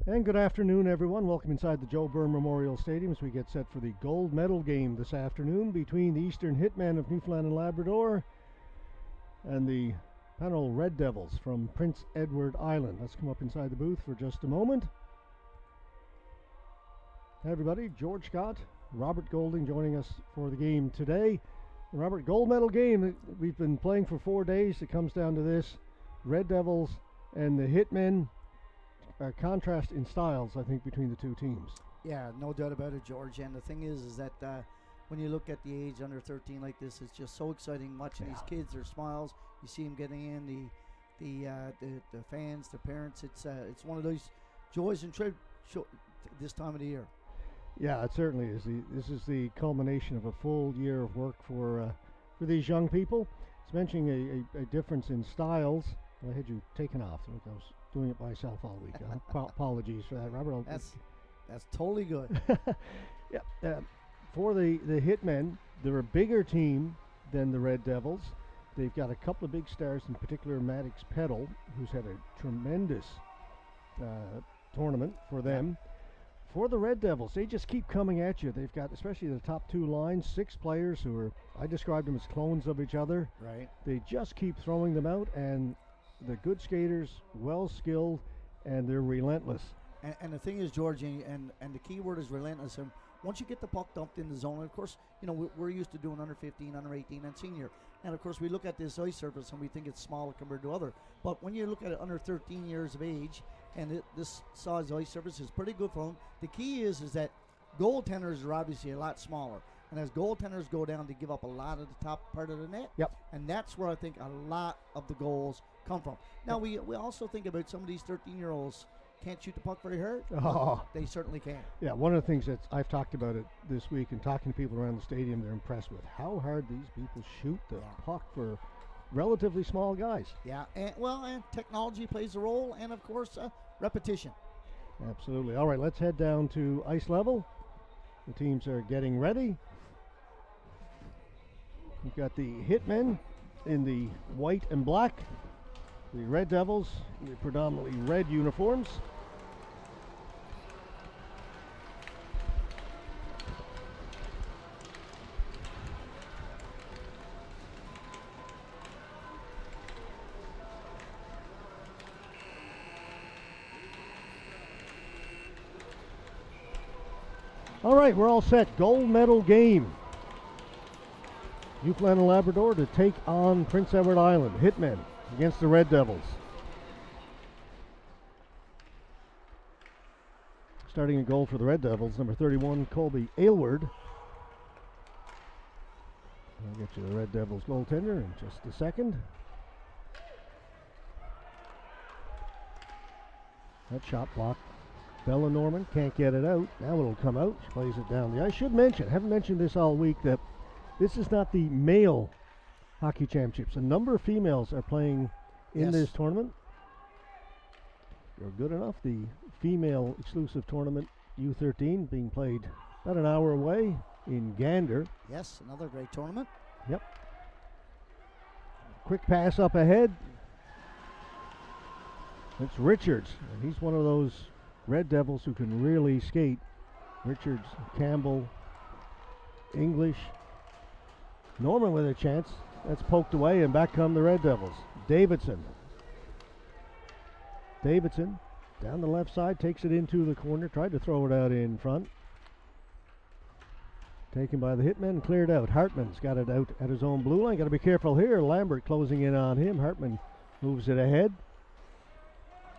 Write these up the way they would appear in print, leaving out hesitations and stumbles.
And good afternoon, everyone. Welcome inside the Joe Byrne Memorial Stadium as we get set for the gold medal game this afternoon between the Eastern Hitmen of Newfoundland and Labrador and the Pownal Red Devils from Prince Edward Island. Let's come up inside the booth for just a moment. Hey everybody, George Scott, Robert Golding joining us for the game today. Robert, gold medal game. We've been playing for 4 days. It comes down to this. Red Devils and the Hitmen. A contrast in styles, I think, between the two teams. Yeah, no doubt about it, George. And the thing is that when you look at the age under 13 like this, it's just so exciting watching these kids, their smiles. You see them getting in, the fans, the parents. It's one of those joys and this time of the year. Yeah, it certainly is. This is the culmination of a full year of work for these young people. It's mentioning a difference in styles. I had you taken off. I was doing it myself all week. Apologies for that, Robert. That's totally good. Yeah. For the Hitmen, they're a bigger team than the Red Devils. They've got a couple of big stars, in particular Maddox Peddle, who's had a tremendous tournament for them. For the Red Devils, they just keep coming at you. They've got, especially the top two lines, 6 players who are, I described them as clones of each other. Right. They just keep throwing them out, and they're good skaters, well skilled, and they're relentless. And the thing is, George, and the key word is relentless. And once you get the puck dumped in the zone, and of course, you know, we're used to doing under 15, under 18, and senior. And of course, we look at this ice surface and we think it's small compared to other. But when you look at it under 13 years of age, and this size ice surface is pretty good for them. The key is that goaltenders are obviously a lot smaller. And as goaltenders go down, they give up a lot of the top part of the net. Yep. And that's where I think a lot of the goals come from. Now, we also think about some of these 13-year-olds can't shoot the puck very hard. Oh. They certainly can. Yeah, one of the things that I've talked about it this week and talking to people around the stadium, they're impressed with how hard these people shoot the puck for relatively small guys. Yeah, and technology plays a role, and of course, repetition. Absolutely. All right, let's head down to ice level. The teams are getting ready. We've got the Hitmen in the white and black. The Red Devils in the predominantly red uniforms. All right, we're all set. Gold medal game. Newfoundland and Labrador to take on Prince Edward Island. Hitmen against the Red Devils. Starting a goal for the Red Devils, number 31, Colby Aylward. I'll get you the Red Devils goaltender in just a second. That shot blocked. Bella Norman can't get it out. Now it'll come out. She plays it down the ice. I should mention, haven't mentioned this all week, that this is not the male hockey championships. A number of females are playing in this tournament. You're good enough. The female exclusive tournament, U13, being played about an hour away in Gander. Yes, another great tournament. Yep. Quick pass up ahead. It's Richards, and he's one of those Red Devils who can really skate. Richards, Campbell, English. Norman with a chance. That's poked away, and back come the Red Devils. Davidson down the left side, takes it into the corner, tried to throw it out in front. Taken by the Hitmen, cleared out. Hartman's got it out at his own blue line. Got to be careful here. Lambert closing in on him. Hartman moves it ahead.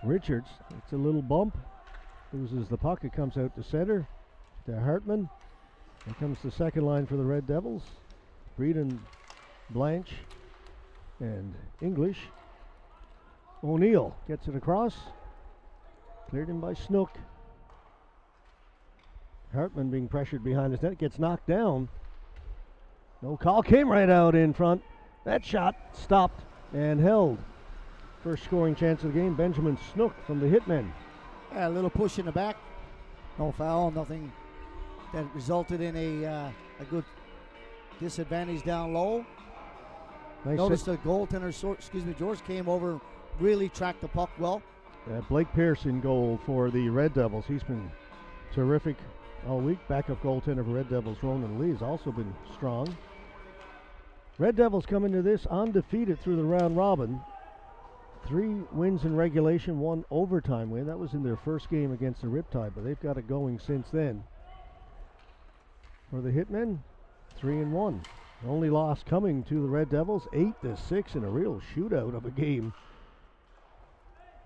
Richards, it's a little bump. Loses the puck. It comes out to center to Hartman. Here comes the second line for the Red Devils. Breeden, Blanche, and English. O'Neill gets it across. Cleared in by Snook. Hartman being pressured behind his net. Gets knocked down. No call. Came right out in front. That shot stopped and held. First scoring chance of the game. Benjamin Snook from the Hitmen. A little push in the back. No foul. Nothing that resulted in a good disadvantage down low. Nice. Notice the goaltender, George came over, really tracked the puck well. Blake Pearson goal for the Red Devils. He's been terrific all week. Backup goaltender for Red Devils, Ronan Lee, has also been strong. Red Devils come into this undefeated through the round robin. 3 wins in regulation, 1 overtime win. That was in their first game against the Riptide, but they've got it going since then. For the Hitmen, 3-1. Only loss coming to the Red Devils, 8-6 in a real shootout of a game.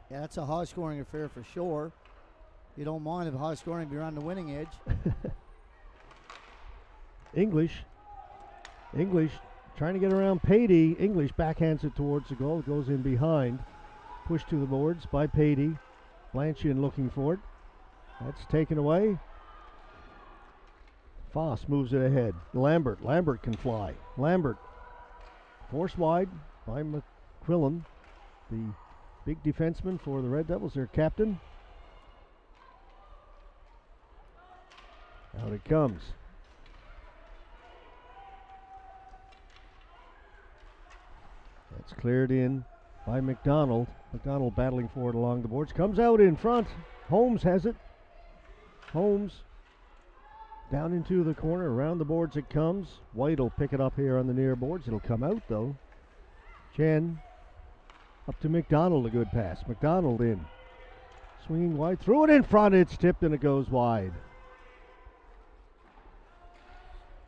Yeah, that's a high-scoring affair for sure. You don't mind if high-scoring be on the winning edge. English trying to get around Patey. English backhands it towards the goal. It goes in behind. Pushed to the boards by Patey. Blanchian looking for it. That's taken away. Foss moves it ahead. Lambert can fly. Lambert forced wide by McQuillan, the big defenseman for the Red Devils, their captain. Out it comes. That's cleared in by McDonald. McDonald battling for it along the boards. Comes out in front. Holmes has it. Holmes down into the corner. Around the boards it comes. White will pick it up here on the near boards. It'll come out though. Chen up to McDonald. A good pass. McDonald in. Swinging wide. Threw it in front. It's tipped and it goes wide.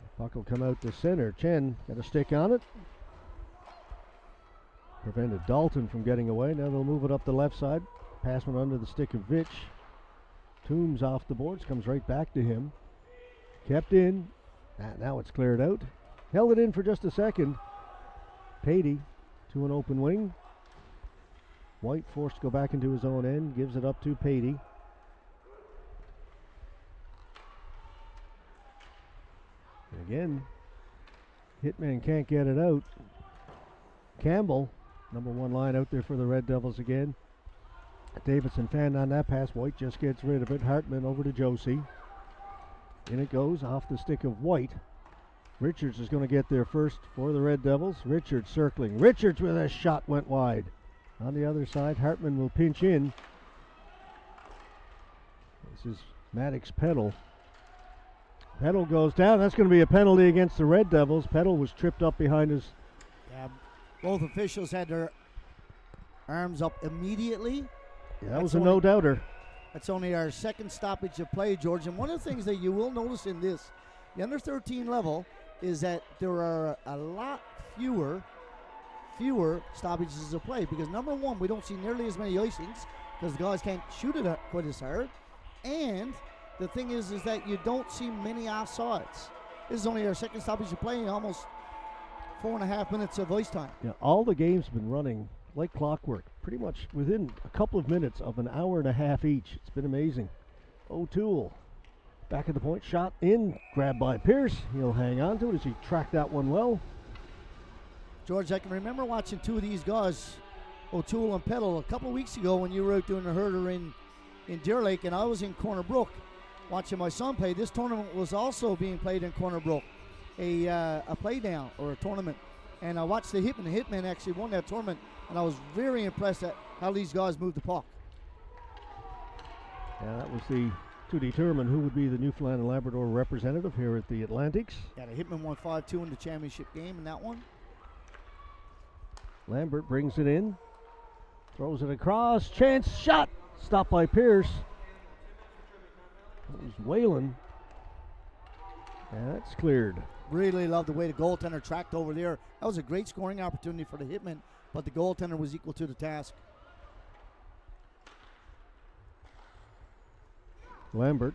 The puck will come out to center. Chen got a stick on it. Prevented Dalton from getting away. Now they'll move it up the left side. Pass went under the stick of Vitch. Toombs off the boards. Comes right back to him. Kept in. Now it's cleared out. Held it in for just a second. Patey to an open wing. White forced to go back into his own end. Gives it up to Patey. And again, Hitman can't get it out. Campbell, number 1 line out there for the Red Devils again. Davidson fanned on that pass. White just gets rid of it. Hartman over to Josie. In it goes off the stick of White. Richards is going to get there first for the Red Devils. Richards circling. Richards with a shot went wide. On the other side, Hartman will pinch in. This is Maddox Peddle. Peddle goes down. That's going to be a penalty against the Red Devils. Peddle was tripped up behind his. Yeah, both officials had their arms up immediately. Yeah, that was a no-doubter. That's only our second stoppage of play, George. And one of the things that you will notice in this, the under 13 level, is that there are a lot fewer stoppages of play. Because number one, we don't see nearly as many icings because the guys can't shoot it quite as hard. And the thing is that you don't see many offsides. This is only our second stoppage of play, almost 4.5 minutes of ice time. Yeah, all the games have been running like clockwork, pretty much within a couple of minutes of an hour and a half each. It's been amazing. O'Toole back at the point, shot in, grabbed by Pierce. He'll hang on to it as he tracked that one well. George, I can remember watching 2 of these guys, O'Toole and Peddle, a couple of weeks ago when you were out doing the herder in Deer Lake, and I was in Corner Brook watching my son play. This tournament was also being played in Corner Brook, a play down or a tournament. And I watched the Hitmen. The Hitmen actually won that tournament, and I was very impressed at how these guys moved the puck. Yeah, that was to determine who would be the Newfoundland and Labrador representative here at the Atlantics. Yeah, the Hitmen won 5-2 in the championship game in that one. Lambert brings it in, throws it across, chance, shot, stopped by Pierce. That was Whalen. And that's cleared. Really love the way the goaltender tracked over there. That was a great scoring opportunity for the Hitmen, but the goaltender was equal to the task. Lambert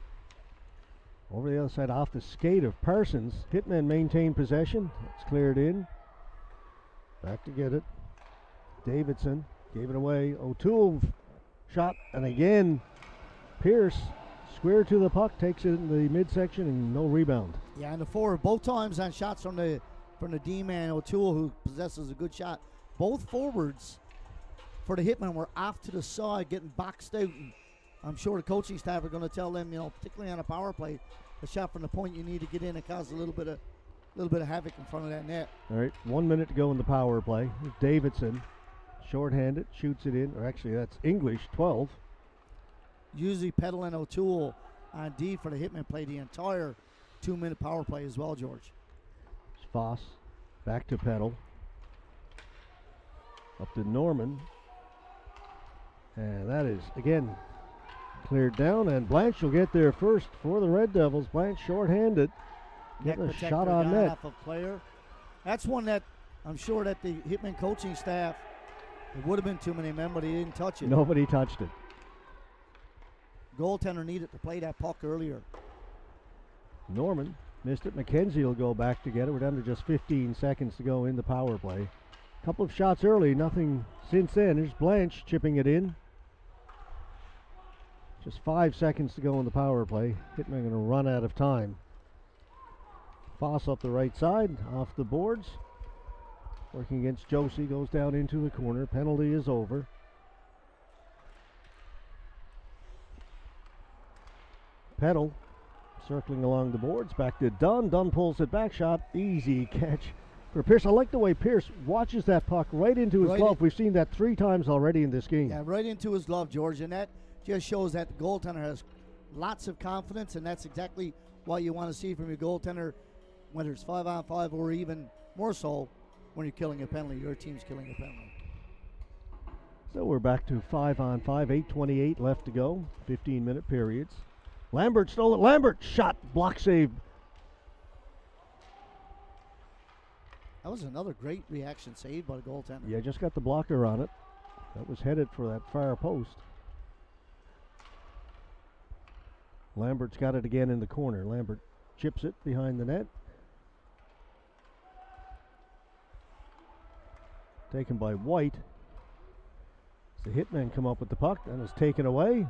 over the other side off the skate of Parsons. Hitmen maintain possession. It's cleared in. Back to get it. Davidson gave it away. O'Toole shot, and again Pierce square to the puck, takes it in the midsection and no rebound. Yeah, and the forward both times on shots from the D-man O'Toole, who possesses a good shot. Both forwards for the Hitmen were off to the side, getting boxed out. And I'm sure the coaching staff are going to tell them, particularly on a power play, a shot from the point, you need to get in and cause a little bit of havoc in front of that net. All right, 1 minute to go in the power play. Davidson short-handed, shoots it in. Or actually, that's English, 12. Usually Peddle and O'Toole on D for the Hitmen play the entire 2-minute power play as well, George. Foss back to Peddle. Up to Norman. And that is, again, cleared down. And Blanche will get there first for the Red Devils. Blanche short-handed. Getting a shot on net. Off of player. That's one that I'm sure that the Hitmen coaching staff, it would have been too many men, but he didn't touch it. Nobody touched it. Goaltender needed to play that puck earlier. Norman missed it. McKenzie will go back to get it. We're down to just 15 seconds to go in the power play. Couple of shots early, nothing since then. Here's Blanche chipping it in. Just 5 seconds to go in the power play. Hitmen going to run out of time. Foss up the right side, off the boards. Working against Josie, goes down into the corner. Penalty is over. Peddle circling along the boards. Back to Dunn. Dunn pulls it back. Shot. Easy catch for Pierce. I like the way Pierce watches that puck right into his glove. We've seen that 3 times already in this game. Yeah, right into his glove, George. And that just shows that the goaltender has lots of confidence, and that's exactly what you want to see from your goaltender, whether it's 5-on-5 or even more so when you're killing a penalty. Your team's killing a penalty. So we're back to 5-on-5. 8:28 left to go. 15-minute periods. Lambert stole it. Lambert shot. Block save. That was another great reaction save by the goaltender. Yeah, just got the blocker on it. That was headed for that far post. Lambert's got it again in the corner. Lambert chips it behind the net. Taken by White. The Hitmen come up with the puck and is taken away.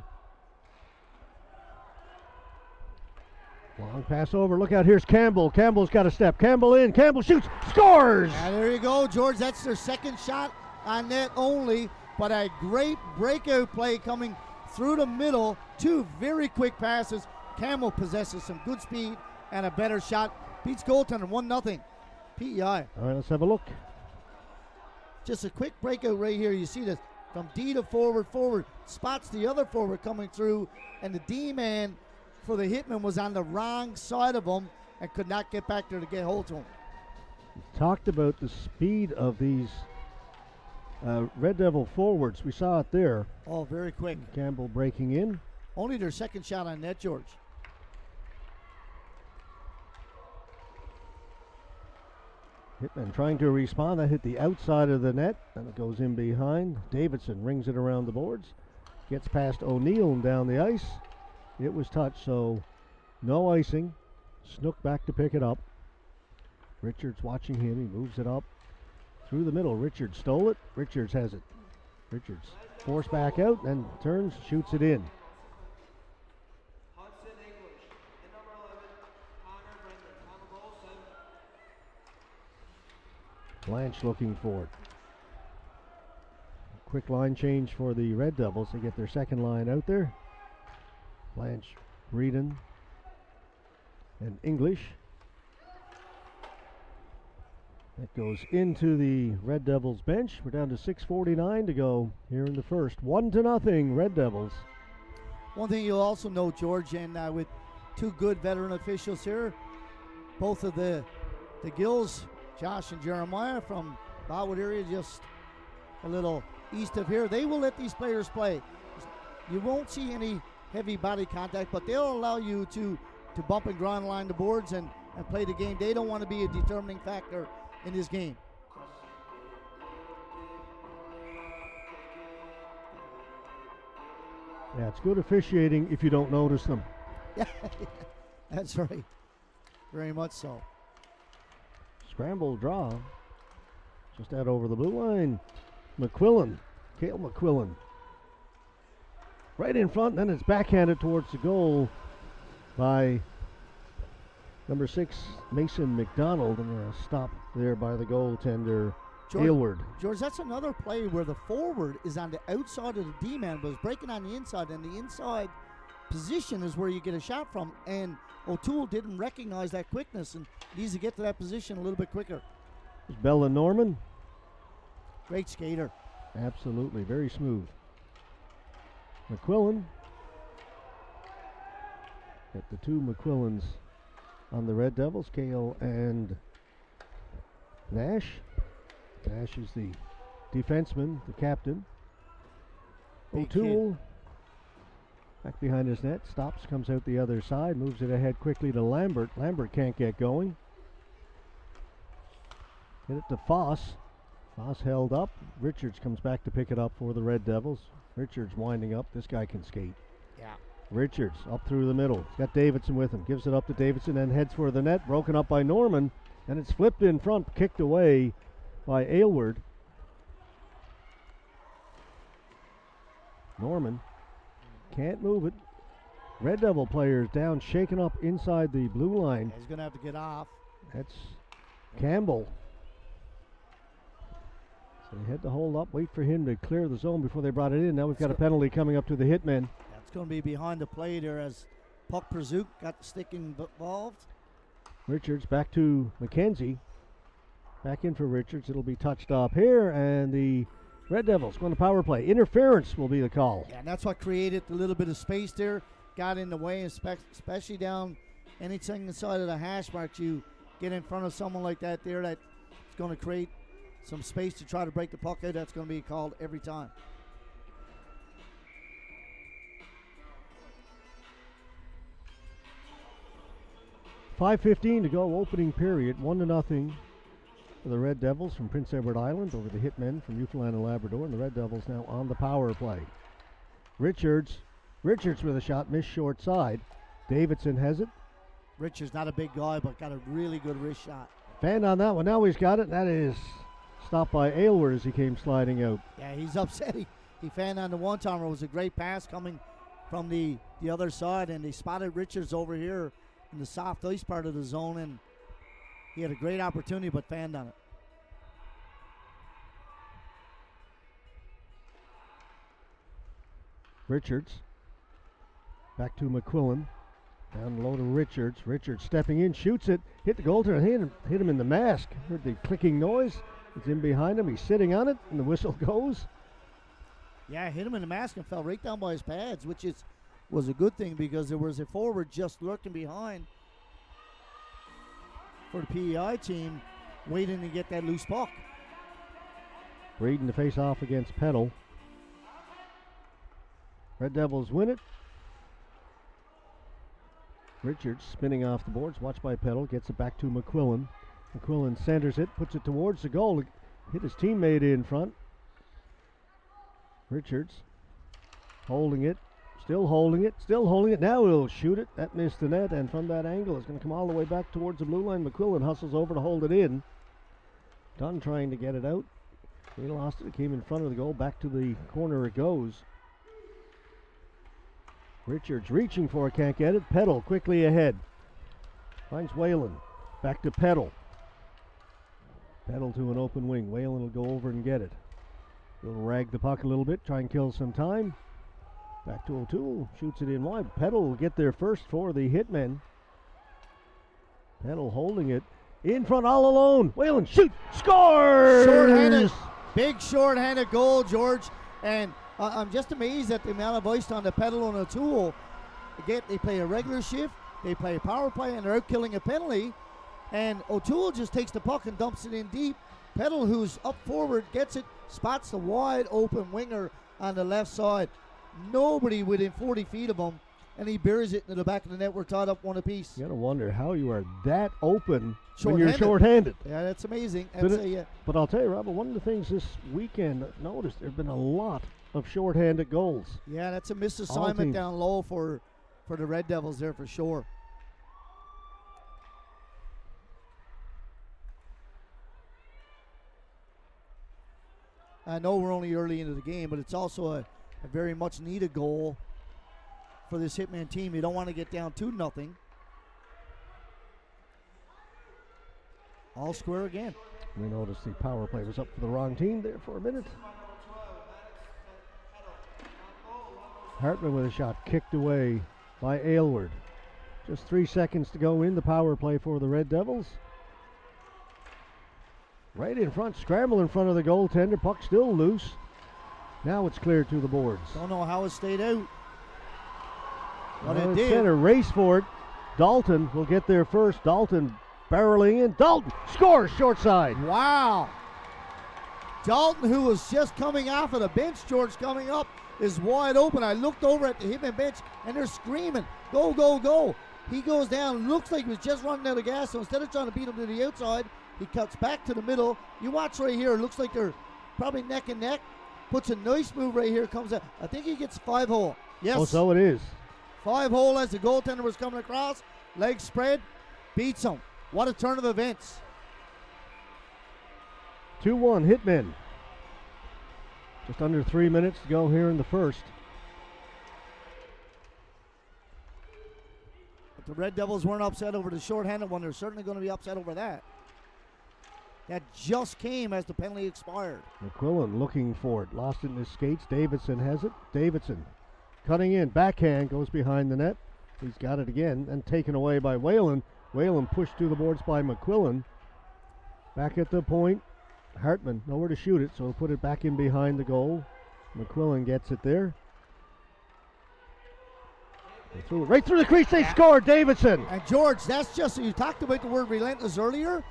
Long pass over. Look out. Here's Campbell. Campbell's got a step. Campbell in. Campbell shoots. Scores! Yeah, there you go, George. That's their second shot on net only. But a great breakout play coming through the middle. 2 very quick passes. Campbell possesses some good speed and a better shot. Beats goaltender 1-0. PEI. All right, let's have a look. Just a quick breakout right here. You see this from D to forward. Spots the other forward coming through. And the D-man for the Hitmen was on the wrong side of him and could not get back there to get hold to him. Talked about the speed of these Red Devil forwards. We saw it there. Oh, very quick. Campbell breaking in. Only their second shot on net, George. Hitman trying to respond. That hit the outside of the net, and it goes in behind. Davidson rings it around the boards. Gets past O'Neill and down the ice. It was touched, so no icing. Snook back to pick it up. Richards watching him. He moves it up through the middle. Richards stole it. Richards has it. Richards forced back out and turns, shoots it in. Blanche looking for it. Quick line change for the Red Devils. They get their second line out there. Blanche, Breeden, and English. That goes into the Red Devils bench. We're down to 6:49 to go here in the first. 1-0 Red Devils. One thing you'll also know, George, and with 2 good veteran officials here, both of the Gills, Josh and Jeremiah from Bowwood area, just a little east of here, they will let these players play. You won't see any heavy body contact, but they'll allow you to bump and grind line the boards and play the game. They don't want to be a determining factor in this game. Yeah, it's good officiating if you don't notice them. Yeah, that's right. Very much so. Scramble draw. Just out over the blue line. McQuillan. Cale McQuillan. Right in front, then it's backhanded towards the goal by number 6, Mason McDonald, and a stop there by the goaltender, Aylward. George, that's another play where the forward is on the outside of the D-man, but is breaking on the inside, and the inside position is where you get a shot from, and O'Toole didn't recognize that quickness and needs to get to that position a little bit quicker. There's Bella Norman. Great skater. Absolutely, very smooth. McQuillan. Got the two McQuillans on the Red Devils, Kale and Nash. Nash is the defenseman, the captain. O'Toole back behind his net, stops, comes out the other side, moves it ahead quickly to Lambert. Lambert can't get going. Hit it to Foss. Foss held up. Richards comes back to pick it up for the Red Devils. Richards winding up. This guy can skate. Yeah. Richards up through the middle. He's got Davidson with him. Gives it up to Davidson and heads for the net. Broken up by Norman. And it's flipped in front, kicked away by Aylward. Norman can't move it. Red Devil players down, shaken up inside the blue line. He's going to have to get off. That's Campbell. So they had to hold up, wait for him to clear the zone before they brought it in. Now we've got a penalty coming up to the Hitmen. That's going to be behind the play there as Puck Pursuit got the stick involved. Richards back to McKenzie. Back in for Richards. It'll be touched up here, and the Red Devils going to power play. Interference will be the call. Yeah, and that's what created a little bit of space there. Got in the way, especially down anything inside of the hash marks. You get in front of someone like that there, that's going to create some space to try to break the puck out. That's going to be called every time. .5:15 to go, opening period, 1-0 for the Red Devils from Prince Edward Island over the Hitmen from Newfoundland and Labrador, and the Red Devils now on the power play. Richards with a shot, missed short side. Davidson has it. Richards not a big guy, but got a really good wrist shot. Fanned on that one, now he's got it. That is stopped by Aylward as he came sliding out. Yeah, he's upset. He fanned on the one-timer. It was a great pass coming from the other side, and they spotted Richards over here in the soft ice part of the zone, and he had a great opportunity but fanned on it. Richards back to McQuillan. Down low to Richards. Richards stepping in, shoots it, hit the goaltender, hit him in the mask. Heard the clicking noise. It's in behind him. He's sitting on it, and the whistle goes. Yeah, hit him in the mask and fell right down by his pads, which was a good thing because there was a forward just lurking behind for the PEI team, waiting to get that loose puck. Braden to face off against Peddle. Red Devils win it. Richards spinning off the boards, watched by Peddle, gets it back to McQuillan. McQuillan centers it, puts it towards the goal, hit his teammate in front. Richards holding it, still holding it. Now he'll shoot it. That missed the net, and from that angle, it's going to come all the way back towards the blue line. McQuillan hustles over to hold it in. Dunn trying to get it out. He lost it. It came in front of the goal. Back to the corner it goes. Richards reaching for it, can't get it. Peddle quickly ahead. Finds Whalen. Back to Peddle. Peddle to an open wing. Whalen will go over and get it. He'll rag the puck a little bit, try and kill some time. Back to O'Toole, shoots it in wide. Peddle will get there first for the Hitmen. Peddle holding it in front all alone. Whalen shoot, scores! Short-handed, big short-handed goal, George. And I'm just amazed at the amount of ice on the Peddle and O'Toole. Again, they play a regular shift, they play a power play, and they're out killing a penalty. And O'Toole just takes the puck and dumps it in deep. Peddle, who's up forward, gets it, spots the wide open winger on the left side. Nobody within 40 feet of him, and he buries it into the back of the net. We're tied up one apiece. You gotta wonder how you are that open when you're short-handed. Yeah, that's amazing. But I'll tell you, Robert, one of the things this weekend I've noticed, there have been a lot of short-handed goals. Yeah, that's a missed assignment down low for the Red Devils there for sure. I know we're only early into the game, but it's also a very much needed goal for this Hitman team. You don't want to get down 2-0. All square again. We noticed the power play was up for the wrong team there for a minute. Hartman with a shot kicked away by Aylward. Just 3 seconds to go in the power play for the Red Devils. Right in front, scramble in front of the goaltender. Puck still loose. Now it's cleared to the boards. Don't know how it stayed out. But it Well, did. Center race for it. Dalton will get there first. Dalton barreling in. Dalton scores short side. Wow. Dalton, who was just coming off of the bench, George, coming up, is wide open. I looked over at the Hitmen bench, and they're screaming, go, go, go. He goes down, looks like he was just running out of gas, so instead of trying to beat him to the outside, he cuts back to the middle. You watch right here, it looks like they're probably neck and neck. Puts a nice move right here, comes out. I think he gets 5-hole. Yes. Oh, so it is. 5-hole as the goaltender was coming across. Leg spread, beats him. What a turn of events. 2-1 Hitmen. Just under 3 minutes to go here in the first. But the Red Devils weren't upset over the shorthanded one. They're certainly going to be upset over that. That just came as the penalty expired. McQuillan looking for it. Lost it in his skates. Davidson has it. Davidson cutting in. Backhand goes behind the net. He's got it again and taken away by Whalen. Whalen pushed to the boards by McQuillan. Back at the point. Hartman nowhere to shoot it, so he'll put it back in behind the goal. McQuillan gets it there. They threw it right through the crease. They scored. Davidson. And George, that's just, you talked about the word relentless earlier.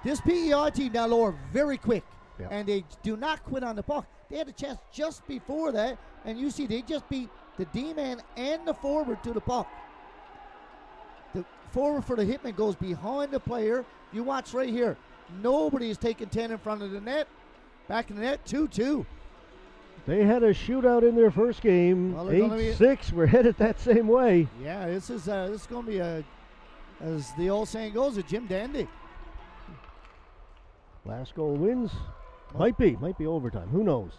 This PEI team down low are very quick, and they do not quit on the puck. They had a chance just before that, and you see they just beat the D-man and the forward to the puck. The forward for the Hitman goes behind the player. You watch right here. Nobody is taking 10 in front of the net. Back in the net, 2-2. They had a shootout in their first game. Well, 8-6. We're headed that same way. Yeah, this is going to be as the old saying goes, a Jim Dandy. Last goal wins. Might be overtime. Who knows?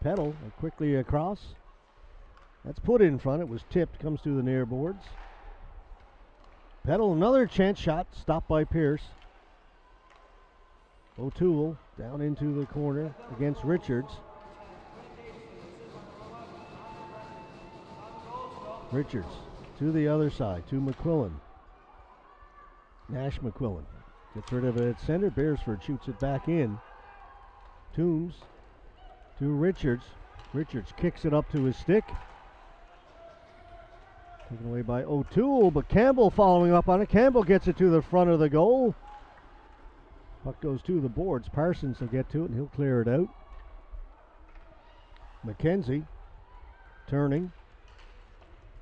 Peddle quickly across. That's put in front. It was tipped. Comes to the near boards. Peddle, another chance shot. Stopped by Pierce. O'Toole down into the corner against Richards. Richards to the other side to McQuillan. Nash McQuillan gets rid of it at center. Beresford shoots it back in. Toombs to Richards. Richards kicks it up to his stick. Taken away by O'Toole, but Campbell following up on it. Campbell gets it to the front of the goal. Puck goes to the boards. Parsons will get to it and he'll clear it out. McKenzie turning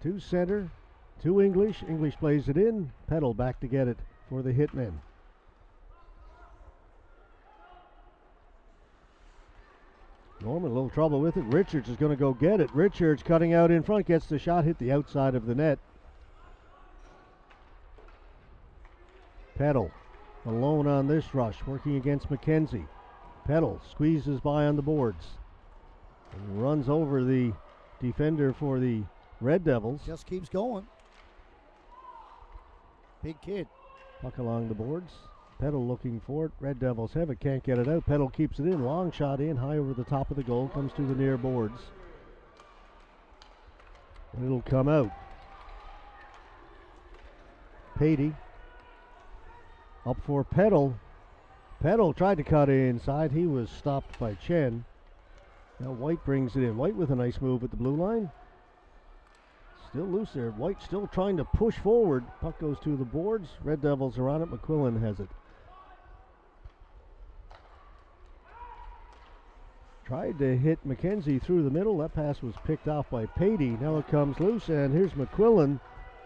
to center to English. English plays it in. Peddle back to get it for the Hitmen. Norman, a little trouble with it. Richards is going to go get it. Richards cutting out in front, gets the shot, hit the outside of the net. Peddle alone on this rush, working against McKenzie. Peddle squeezes by on the boards and runs over the defender for the Red Devils. Just keeps going. Big kid. Puck along the boards. Peddle looking for it. Red Devils have it, can't get it out. Peddle keeps it in. Long shot in, high over the top of the goal. Comes to the near boards. And it'll come out. Patey up for Peddle. Peddle tried to cut inside. He was stopped by Chen. Now White brings it in. White with a nice move at the blue line. Still loose there. White still trying to push forward. Puck goes to the boards. Red Devils are on it. McQuillan has it. Tried to hit McKenzie through the middle. That pass was picked off by Patey. Now it comes loose, and here's McQuillan,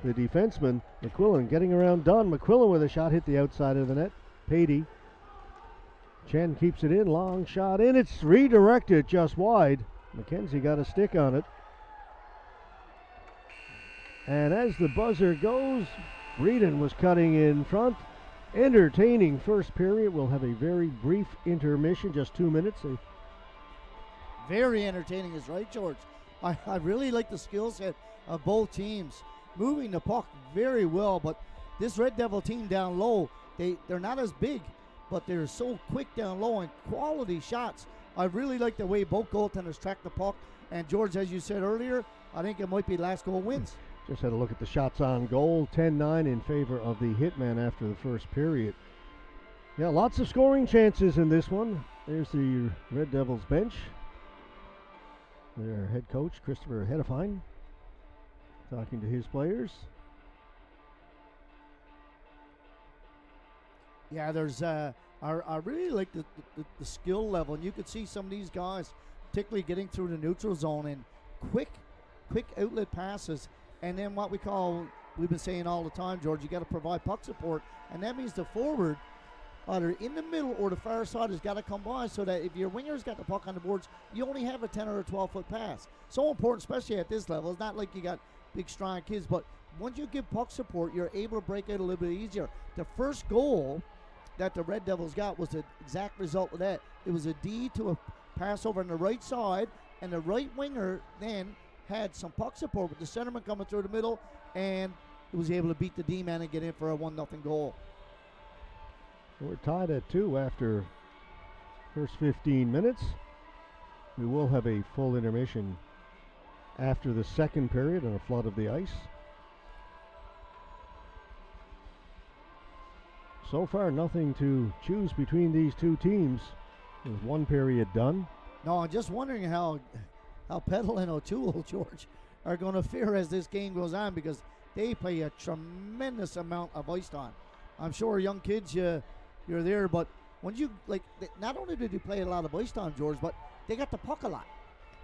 the defenseman. McQuillan getting around Dunn. McQuillan with a shot hit the outside of the net. Patey. Chen keeps it in. Long shot in. It's redirected just wide. McKenzie got a stick on it. And as the buzzer goes, Breeden was cutting in front. Entertaining first period. We'll have a very brief intermission, just 2 minutes. Very entertaining is right, George. I really like the skill set of both teams. Moving the puck very well, but this Red Devil team down low, they're not as big, but they're so quick down low and quality shots. I really like the way both goaltenders track the puck. And George, as you said earlier, I think it might be last goal wins. Just had a look at the shots on goal. 10-9 in favor of the Hitman after the first period. Yeah, lots of scoring chances in this one. There's the Red Devils bench. Their head coach, Christopher Hedefine, talking to his players. Yeah, there's I really like the skill level, and you could see some of these guys, particularly getting through the neutral zone and quick outlet passes, and then what we've been saying all the time, George, you got to provide puck support, and that means the forward, either in the middle or the far side, has got to come by, so that if your winger's got the puck on the boards, you only have a 10 or a 12-foot pass. So important, especially at this level. It's not like you got big, strong kids, but once you give puck support, you're able to break out a little bit easier. The first goal that the Red Devils got was the exact result of that. It was a D to a pass over on the right side, and the right winger then had some puck support with the centerman coming through the middle, and it was able to beat the D-man and get in for a 1-0 goal. We're tied at 2 after first 15 minutes. We will have a full intermission after the second period and a flood of the ice. So far, nothing to choose between these two teams with one period done. No, I'm just wondering how Peddle and O'Toole, George, are going to fare as this game goes on, because they play a tremendous amount of ice time. I'm sure young kids, you're there, but when you, like, not only did you play a lot of ice time, George, but they got the puck a lot.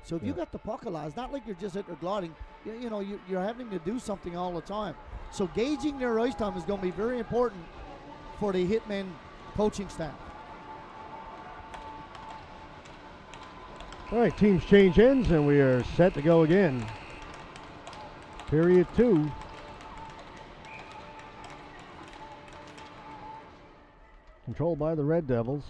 So if you got the puck a lot, it's not like you're just out there gliding. You're having to do something all the time. So gauging their ice time is going to be very important for the Hitmen coaching staff. All right, teams change ends, and we are set to go again. Period 2. Controlled by the Red Devils.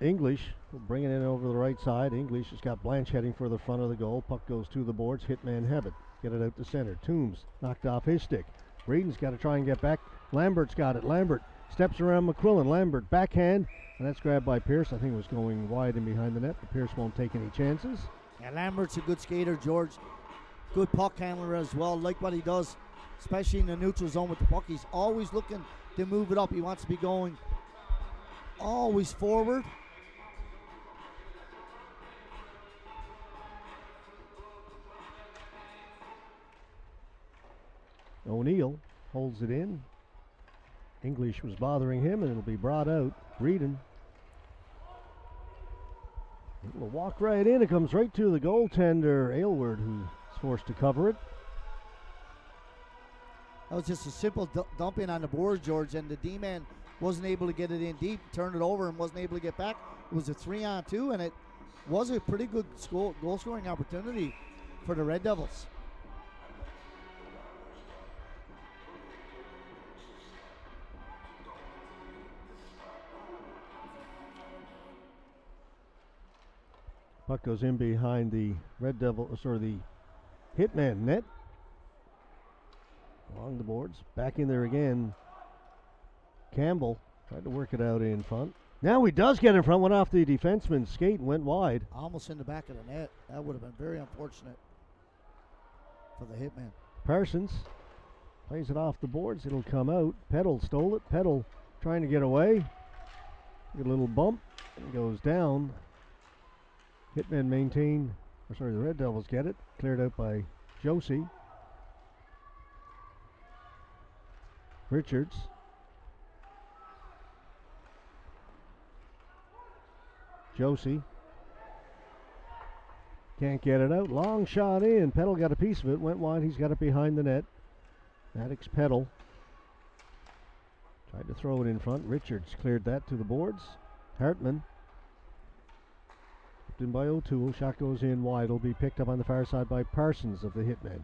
English will bring it in over the right side. English has got Blanche heading for the front of the goal. Puck goes to the boards. Hitman have it. Get it out to center. Toombs knocked off his stick. Breeden's got to try and get back. Lambert's got it. Lambert steps around McQuillan. Lambert backhand, and that's grabbed by Pierce. I think it was going wide and behind the net, but Pierce won't take any chances. Yeah, Lambert's a good skater, George. Good puck handler as well. Like what he does, especially in the neutral zone with the puck. He's always looking to move it up. He wants to be going always forward. O'Neill holds it in. English was bothering him, and it'll be brought out. Breeden will walk right in. It comes right to the goaltender, Aylward, who's forced to cover it. That was just a simple dump in on the board, George, and the D-man wasn't able to get it in deep, turned it over, and wasn't able to get back. It was a 3-on-2, and it was a pretty good goal-scoring opportunity for the Red Devils. Puck goes in behind the the Hitman net. Along the boards. Back in there again. Campbell tried to work it out in front. Now he does get in front. Went off the defenseman's skate and went wide. Almost in the back of the net. That would have been very unfortunate for the Hitman. Parsons plays it off the boards. It'll come out. Peddle stole it. Peddle trying to get away. Get a little bump. And goes down. Hitmen the Red Devils get it. Cleared out by Josie. Richards. Josie. Can't get it out. Long shot in. Peddle got a piece of it. Went wide. He's got it behind the net. Maddox Peddle. Tried to throw it in front. Richards cleared that to the boards. Hartman. In by O'Toole. Shot goes in wide. It'll be picked up on the far side by Parsons of the Hitmen.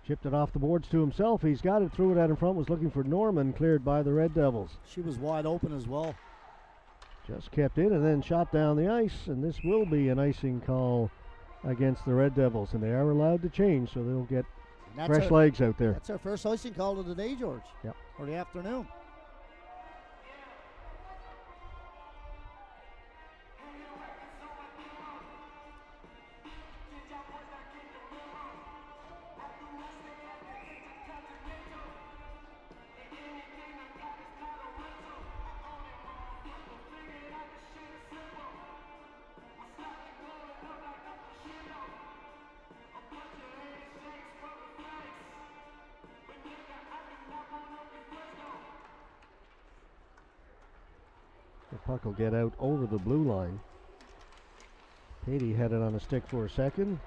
Chipped it off the boards to himself. He's got it. Threw it out in front. Was looking for Norman. Cleared by the Red Devils. She was wide open as well. Just kept in and then shot down the ice. And this will be an icing call against the Red Devils. And they are allowed to change, so they'll get fresh legs out there. That's our first icing call of the day, George. Yep. Or the afternoon. Puck will get out over the blue line. Patey had it on a stick for a second.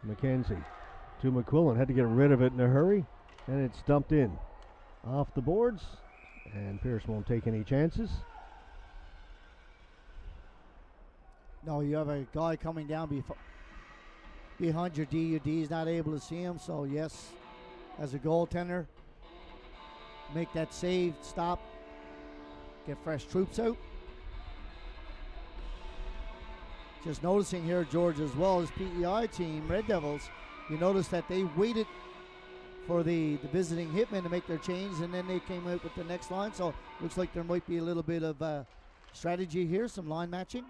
McKenzie to McQuillan, had to get rid of it in a hurry, and it's dumped in off the boards, and Pierce won't take any chances. No, you have a guy coming down behind your D. Your D is not able to see him, so yes, as a goaltender, make that save, stop, get fresh troops out. Just noticing here, George, as well as PEI team, Red Devils, you notice that they waited for the visiting Hitmen to make their change, and then they came out with the next line. So looks like there might be a little bit of strategy here, some line matching.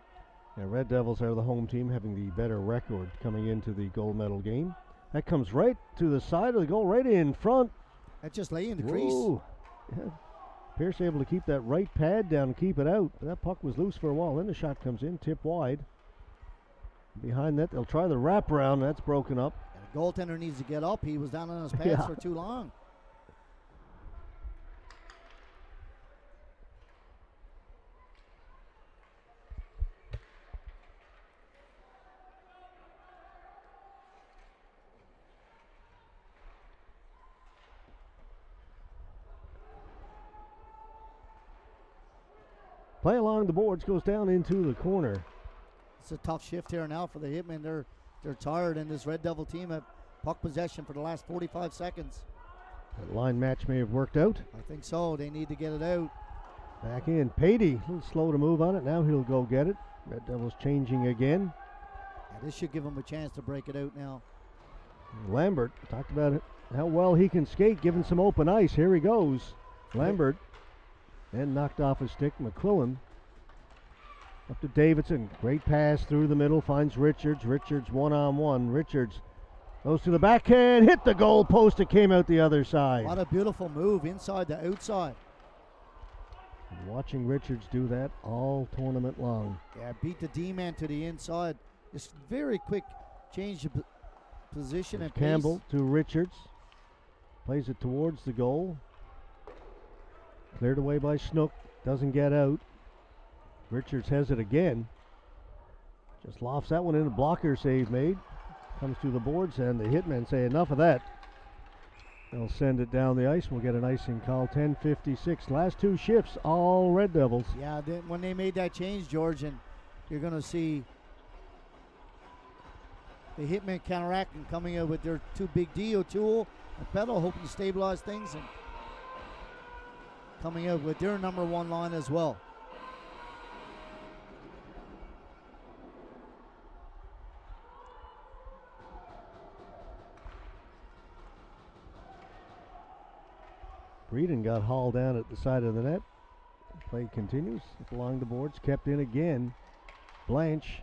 Yeah, Red Devils are the home team, having the better record coming into the gold medal game. That comes right to the side of the goal, right in front. That just lay in the Whoa. crease. Yeah. Pierce able to keep that right pad down and keep it out. That puck was loose for a while. Then the shot comes in, tip wide. Behind that, they'll try the wraparound. That's broken up. And the goaltender needs to get up. He was down on his pads for too long. Play along the boards, goes down into the corner. It's a tough shift here now for the Hitmen. They're tired, and this Red Devil team have puck possession for the last 45 seconds. That line match may have worked out. I think so. They need to get it out. Back in. Patey, a little slow to move on it. Now he'll go get it. Red Devils changing again. Yeah, this should give him a chance to break it out now. Lambert, talked about it, how well he can skate, given some open ice. Here he goes. Lambert. And knocked off his stick. McQuillan. Up to Davidson. Great pass through the middle. Finds Richards. Richards one-on-one. Richards goes to the backhand. Hit the goal post. It came out the other side. What a beautiful move inside to outside. And watching Richards do that all tournament long. Yeah, beat the D-man to the inside. Just very quick change of position and Campbell pace. to Richards. Plays it towards the goal. Cleared away by Snook. Doesn't get out. Richards has it again. Just lofts that one in. A blocker save made. Comes to the boards, and the Hitmen say enough of that. They'll send it down the ice. We'll get an icing call. 10:56. Last two shifts, all Red Devils. Yeah, when they made that change, George, and you're going to see the Hitmen counteracting, coming out with their two big D, O'Toole and Peddle, hoping to stabilize things, and coming out with their number one line as well. Breeden got hauled down at the side of the net. Play continues along the boards, kept in again. Blanche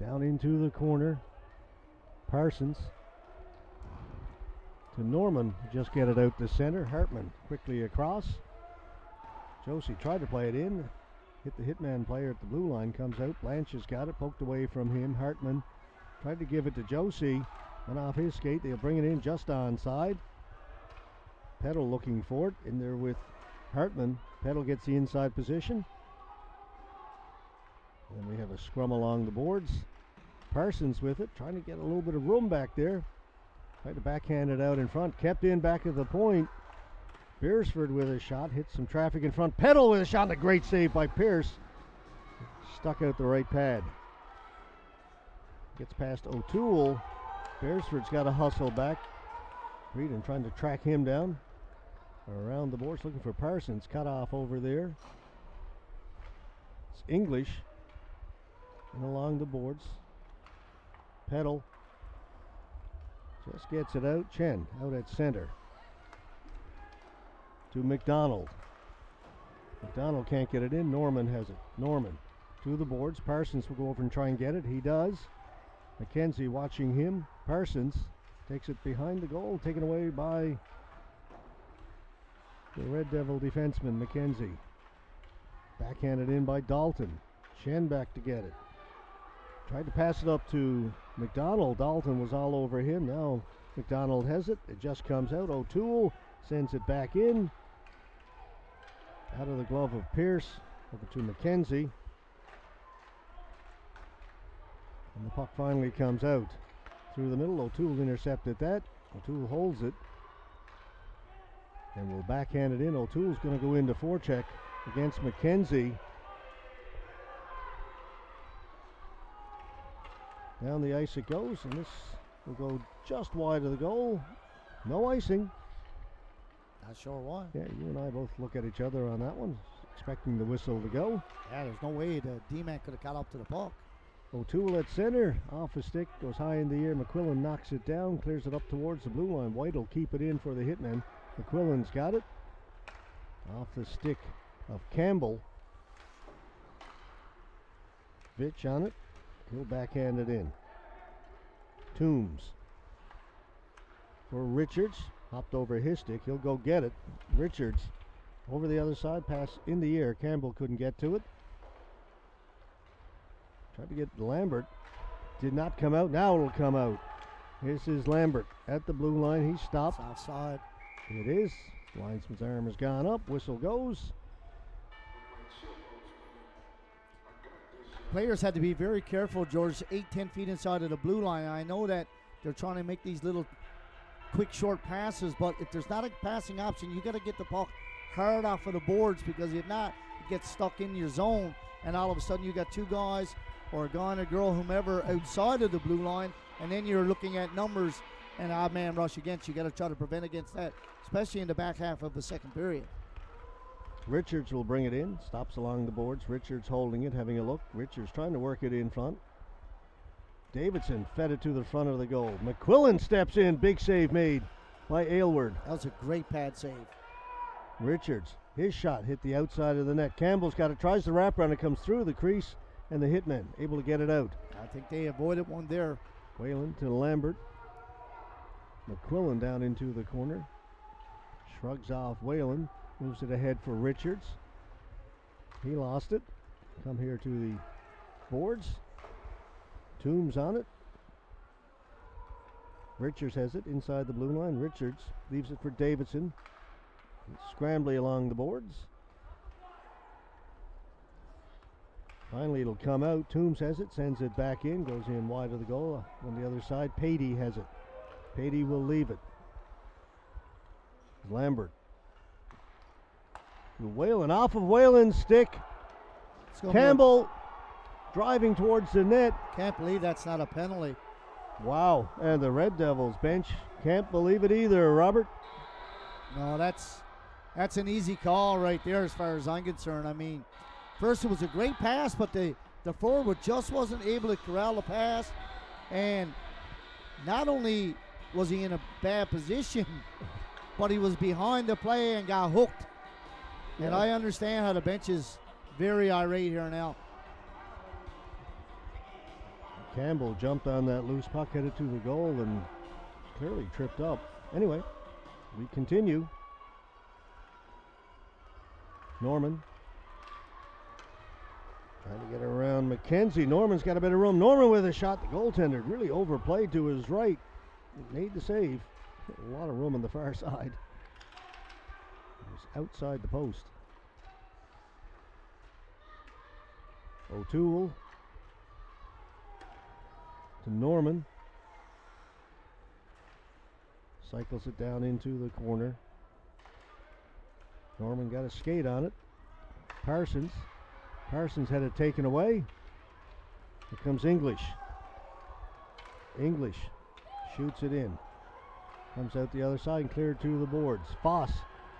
down into the corner. Parsons to Norman, just get it out to center. Hartman quickly across. Josie tried to play it in, hit the Hitman player at the blue line, comes out. Blanche has got it, poked away from him. Hartman tried to give it to Josie, went off his skate. They'll bring it in just onside. Peddle looking for it, in there with Hartman. Peddle gets the inside position. Then we have a scrum along the boards. Parsons with it, trying to get a little bit of room back there. Tried to backhand it out in front, kept in back at the point. Beersford with a shot, hit some traffic in front. Peddle with a shot, and a great save by Pierce. Stuck out the right pad. Gets past O'Toole. Beersford's got to hustle back. Breeden trying to track him down. Around the boards, looking for Parsons. Cut off over there. It's English. And along the boards. Peddle just gets it out. Chen out at center. To McDonald. McDonald can't get it in. Norman has it. Norman to the boards. Parsons will go over and try and get it. He does. McKenzie watching him. Parsons takes it behind the goal, taken away by the Red Devil defenseman, McKenzie. Backhanded in by Dalton. Chen back to get it. Tried to pass it up to McDonald. Dalton was all over him. Now McDonald has it. It just comes out. O'Toole sends it back in. Out of the glove of Pierce, over to McKenzie. And the puck finally comes out. Through the middle, O'Toole intercepted that. O'Toole holds it. And will backhand it in. O'Toole's going to go into forecheck against McKenzie. Down the ice it goes, and this will go just wide of the goal. No icing. Not sure why. Yeah, you and I both look at each other on that one, expecting the whistle to go. Yeah, there's no way the D-man could have got up to the puck. O'Toole at center, off a stick, goes high in the air. McQuillan knocks it down, clears it up towards the blue line. White will keep it in for the Hitmen. McQuillan's got it. Off the stick of Campbell. Vitch on it. He'll backhand it in. Toombs for Richards. Hopped over his stick. He'll go get it. Richards over the other side. Pass in the air. Campbell couldn't get to it. Tried to get Lambert. Did not come out. Now it'll come out. This is Lambert at the blue line. He stopped. It's offside. It is. Linesman's arm has gone up. Whistle goes. Players had to be very careful, George. 8-10 feet inside of the blue line. I know that they're trying to make these little quick, short passes, but if there's not a passing option, you got to get the puck hard off of the boards, because if not, it gets stuck in your zone, and all of a sudden you got two guys or a guy and a girl, whomever, outside of the blue line, and then you're looking at numbers and odd man rush against. You got to try to prevent against that, especially in the back half of the second period. Richards will bring it in. Stops along the boards. Richards holding it, having a look. Richards trying to work it in front. Davidson fed it to the front of the goal. McQuillan steps in. Big save made by Aylward. That was a great pad save. Richards, his shot hit the outside of the net. Campbell's got it. Tries to wrap around. It comes through the crease, and the Hitmen able to get it out. I think they avoided one there. Whalen to Lambert. McQuillan down into the corner. Shrugs off Whalen. Moves it ahead for Richards. He lost it. Come here to the boards. Toombs on it. Richards has it inside the blue line. Richards leaves it for Davidson. Scrambly along the boards. Finally it'll come out. Toombs has it, sends it back in, goes in wide of the goal. On the other side, Patey has it. Patey will leave it. Lambert. Whalen, off of Whalen's stick. Campbell driving towards the net. Can't believe that's not a penalty. Wow, and the Red Devils bench can't believe it either, Robert. No, that's an easy call right there as far as I'm concerned. I mean, first it was a great pass, but the forward just wasn't able to corral the pass. And not only was he in a bad position, but he was behind the play and got hooked. And I understand how the bench is very irate here now. Campbell jumped on that loose puck, headed to the goal, and clearly tripped up. Anyway, we continue. Norman trying to get around McKenzie. Norman's got a bit of room. Norman with a shot. The goaltender really overplayed to his right. Made the save. A lot of room on the far side. Outside the post. O'Toole to Norman. Cycles it down into the corner. Norman got a skate on it. Parsons had it taken away. Here comes English. English shoots it in. Comes out the other side and cleared to the boards. Foss,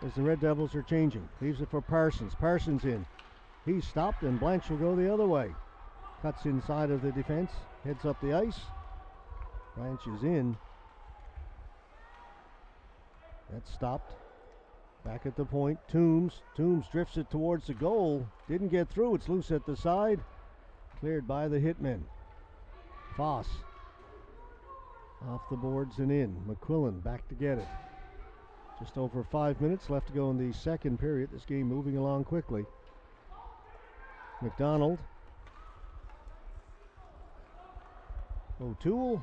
as the Red Devils are changing, leaves it for Parsons. Parsons in. He's stopped, and Blanche will go the other way. Cuts inside of the defense, heads up the ice. Blanche is in. That's stopped. Back at the point, Toombs drifts it towards the goal. Didn't get through, it's loose at the side. Cleared by the Hitmen. Foss off the boards and in. McQuillan back to get it. Just over 5 minutes left to go in the second period. This game moving along quickly. McDonald. O'Toole.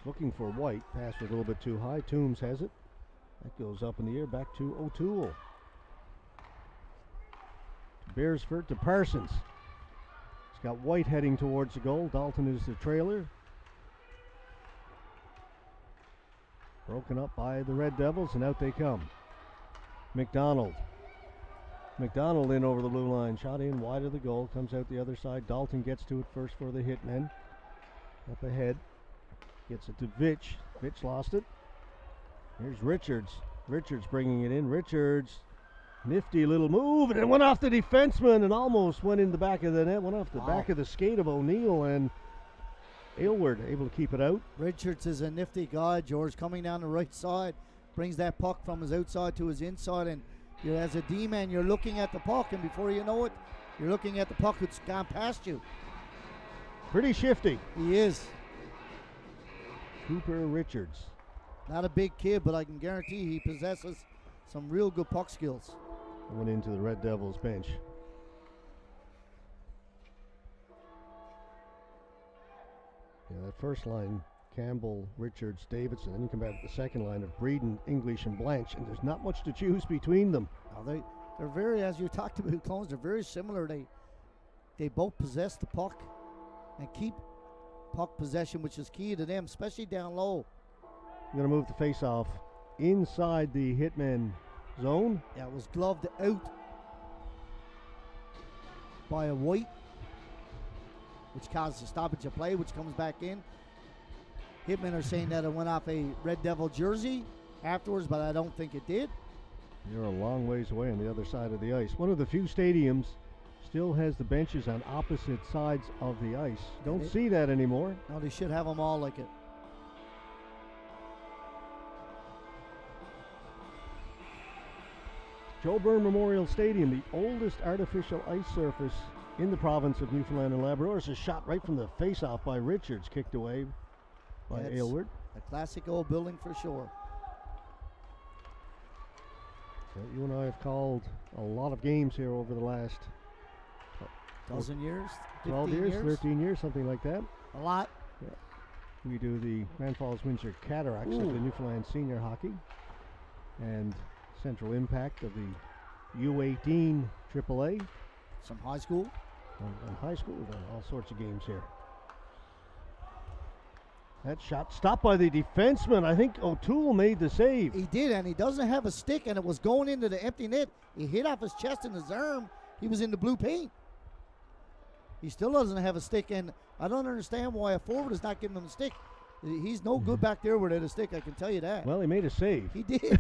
Looking for White. Pass was a little bit too high. Toombs has it. That goes up in the air, back to O'Toole. Beresford to Parsons. He's got White heading towards the goal. Dalton is the trailer. Broken up by the Red Devils, and out they come. McDonald. McDonald in over the blue line. Shot in wide of the goal. Comes out the other side. Dalton gets to it first for the Hitmen. Up ahead. Gets it to Vitch. Vitch lost it. Here's Richards. Richards bringing it in. Richards. Nifty little move. And it went off the defenseman and almost went in the back of the net. Went off the back of the skate of O'Neill, and Aylward able to keep it out. Richards is a nifty guy, George, coming down the right side. Brings that puck from his outside to his inside, and as a D-man, you're looking at the puck, and before you know it, you're looking at the puck that's gone past you. Pretty shifty. He is. Cooper Richards. Not a big kid, but I can guarantee he possesses some real good puck skills. Went into the Red Devils bench. Yeah, that first line, Campbell, Richards, Davidson. Then you come back to the second line of Breeden, English, and Blanche, and there's not much to choose between them. Now they're very, as you talked about, clones, they're very similar. They both possess the puck and keep puck possession, which is key to them, especially down low. You're going to move the face-off inside the Hitmen zone. Yeah, it was gloved out by a White, which caused a stoppage of play, which comes back in. Hitmen are saying that it went off a Red Devil jersey afterwards, but I don't think it did. You're a long ways away on the other side of the ice. One of the few stadiums still has the benches on opposite sides of the ice. Don't see that anymore. No, they should have them all like it. Joe Byrne Memorial Stadium, the oldest artificial ice surface in the province of Newfoundland and Labrador. It's a shot right from the face-off by Richards, kicked away by Aylward. A classic old building for sure. So you and I have called a lot of games here over the last dozen years, 12 years, 13 years, something like that. A lot. Yeah. We do the Grand Falls Windsor Cataracts of the Newfoundland Senior Hockey and Central Impact of the U13 AAA. Some high school. And high school, we've done all sorts of games here. That shot stopped by the defenseman. I think O'Toole made the save. He did, and he doesn't have a stick, and it was going into the empty net. He hit off his chest and his arm. He was in the blue paint. He still doesn't have a stick, and I don't understand why a forward is not giving him a stick. He's no good back there without a stick, I can tell you that. Well, he made a save. He did.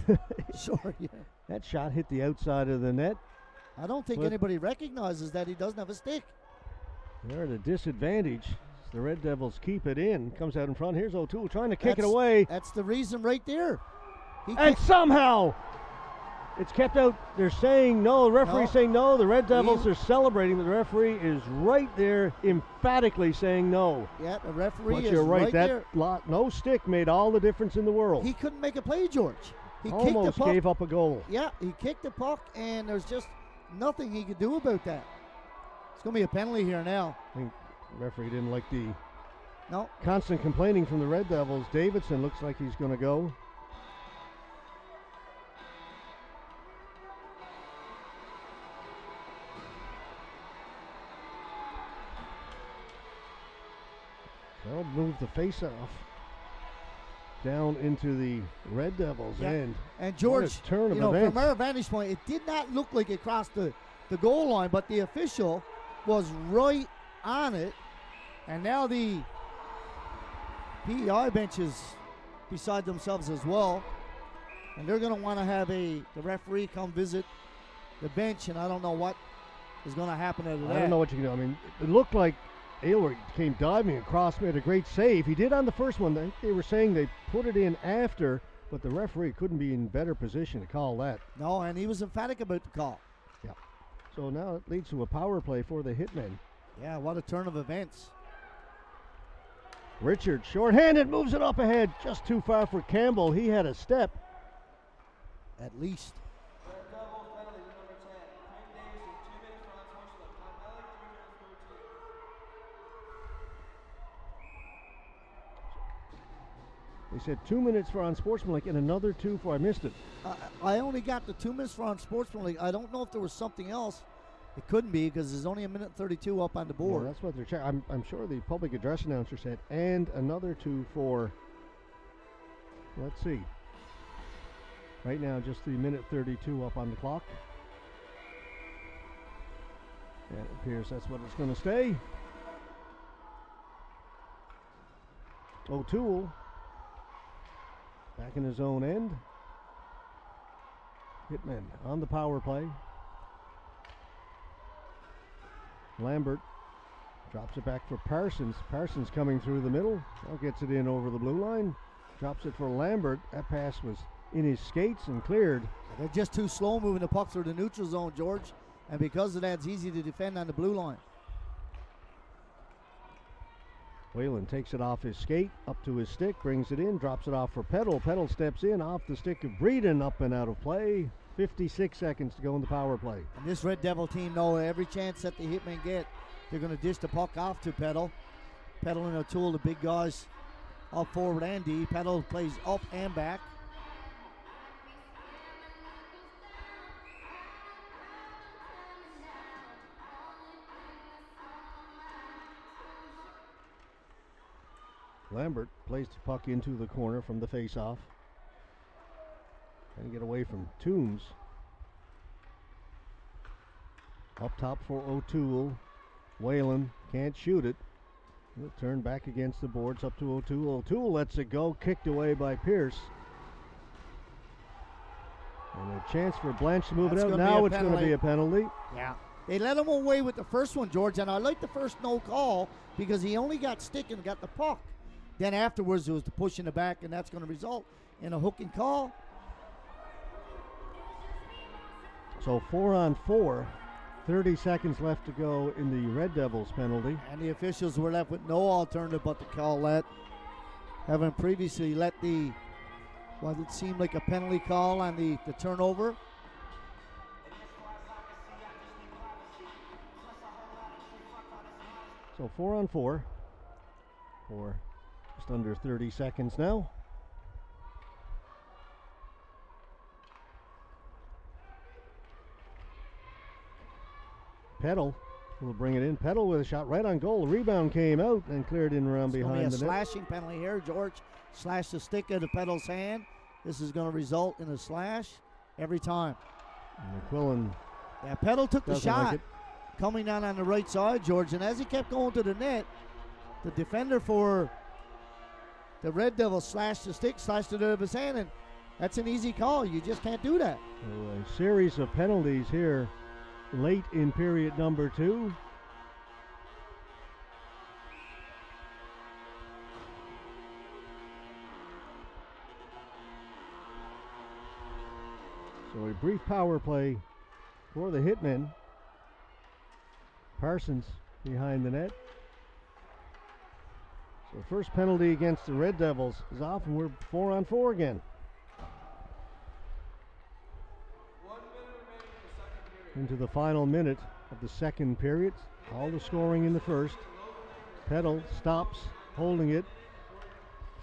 Sure, yeah. That shot hit the outside of the net. I don't think anybody recognizes that he doesn't have a stick. They're at a disadvantage. The Red Devils keep it in. Comes out in front. Here's O'Toole trying to kick it away. That's the reason right there. And somehow it's kept out. They're saying no. The referee's saying no. The Red Devils are celebrating, but the referee is right there emphatically saying no. Yeah, the referee but is you're right. there. No stick made all the difference in the world. He couldn't make a play, George. He almost kicked the puck. gave up a goal. Yeah, he kicked the puck, and there's just nothing he could do about that. It's going to be a penalty here now. I think the referee didn't like the No. constant complaining from the Red Devils. Davidson looks like he's going to go. They'll move the face-off down into the Red Devils' end. And George, what a turn of events. from our vantage point, it did not look like it crossed the goal line, but the official was right on it. And now the PEI bench is beside themselves as well. And they're going to want to have the referee come visit the bench, and I don't know what is going to happen out of that. I don't know what you can do. I mean, it looked like Aylward came diving across, made a great save. He did on the first one. They were saying they put it in after, but the referee couldn't be in better position to call that. No, and he was emphatic about the call. Yeah. So now it leads to a power play for the Hitmen. Yeah, what a turn of events. Richard, shorthanded, moves it up ahead. Just too far for Campbell. He had a step. At least. They said 2 minutes for unsportsmanlike and another 2 for, I missed it. I only got the 2 minutes for unsportsmanlike. I don't know if there was something else. It couldn't be because there's only a minute 32 up on the board. Yeah, that's what they're checking. I'm sure the public address announcer said, and another 2 for, let's see. Right now, just the minute 32 up on the clock. And it appears that's what it's going to stay. O'Toole back in his own end. Hitmen on the power play. Lambert drops it back for Parsons. Parsons coming through the middle. Now gets it in over the blue line. Drops it for Lambert. That pass was in his skates and cleared. They're just too slow moving the puck through the neutral zone, George. And because of that, it's easy to defend on the blue line. Whalen takes it off his skate, up to his stick, brings it in, drops it off for Peddle. Peddle steps in, off the stick of Breeden, up and out of play. 56 seconds to go in the power play. And this Red Devil team know every chance that the Hitmen get, they're going to dish the puck off to Peddle. Peddle and O'Toole, the big guys, up forward and D. Peddle plays up and back. Lambert plays the puck into the corner from the face-off. Trying to get away from Toombs. Up top for O'Toole. Whalen can't shoot it. It'll turn back against the boards, up to O'Toole. O'Toole lets it go, kicked away by Pierce. And a chance for Blanche to move it out. Now it's going to be a penalty. Yeah. They let him away with the first one, George, and I like the first no call because he only got stick and got the puck. Then afterwards, it was the push in the back, and that's going to result in a hook and call. So 4-on-4, 30 seconds left to go in the Red Devils penalty. And the officials were left with no alternative but to call that. Having previously let the, what it seemed like a penalty call on the turnover. So 4-on-4 for just under 30 seconds now. Peddle will bring it in. Peddle with a shot right on goal. The rebound came out and cleared in around behind the net. It's going to be a slashing penalty here, George. Slash the stick out of Peddle's hand. This is going to result in a slash every time. McQuillan. Yeah, Peddle took the shot like coming down on the right side, George, and as he kept going to the net, the defender for the Red Devils slashed the stick, slashed it out of his hand, and that's an easy call. You just can't do that. So a series of penalties here late in period number 2. So a brief power play for the Hitmen. Parsons behind the net. So first penalty against the Red Devils is off, and we're 4-on-4 again. 1 minute remaining in the second period. Into the final minute of the second period. All the scoring in the first. Peddle stops, holding it.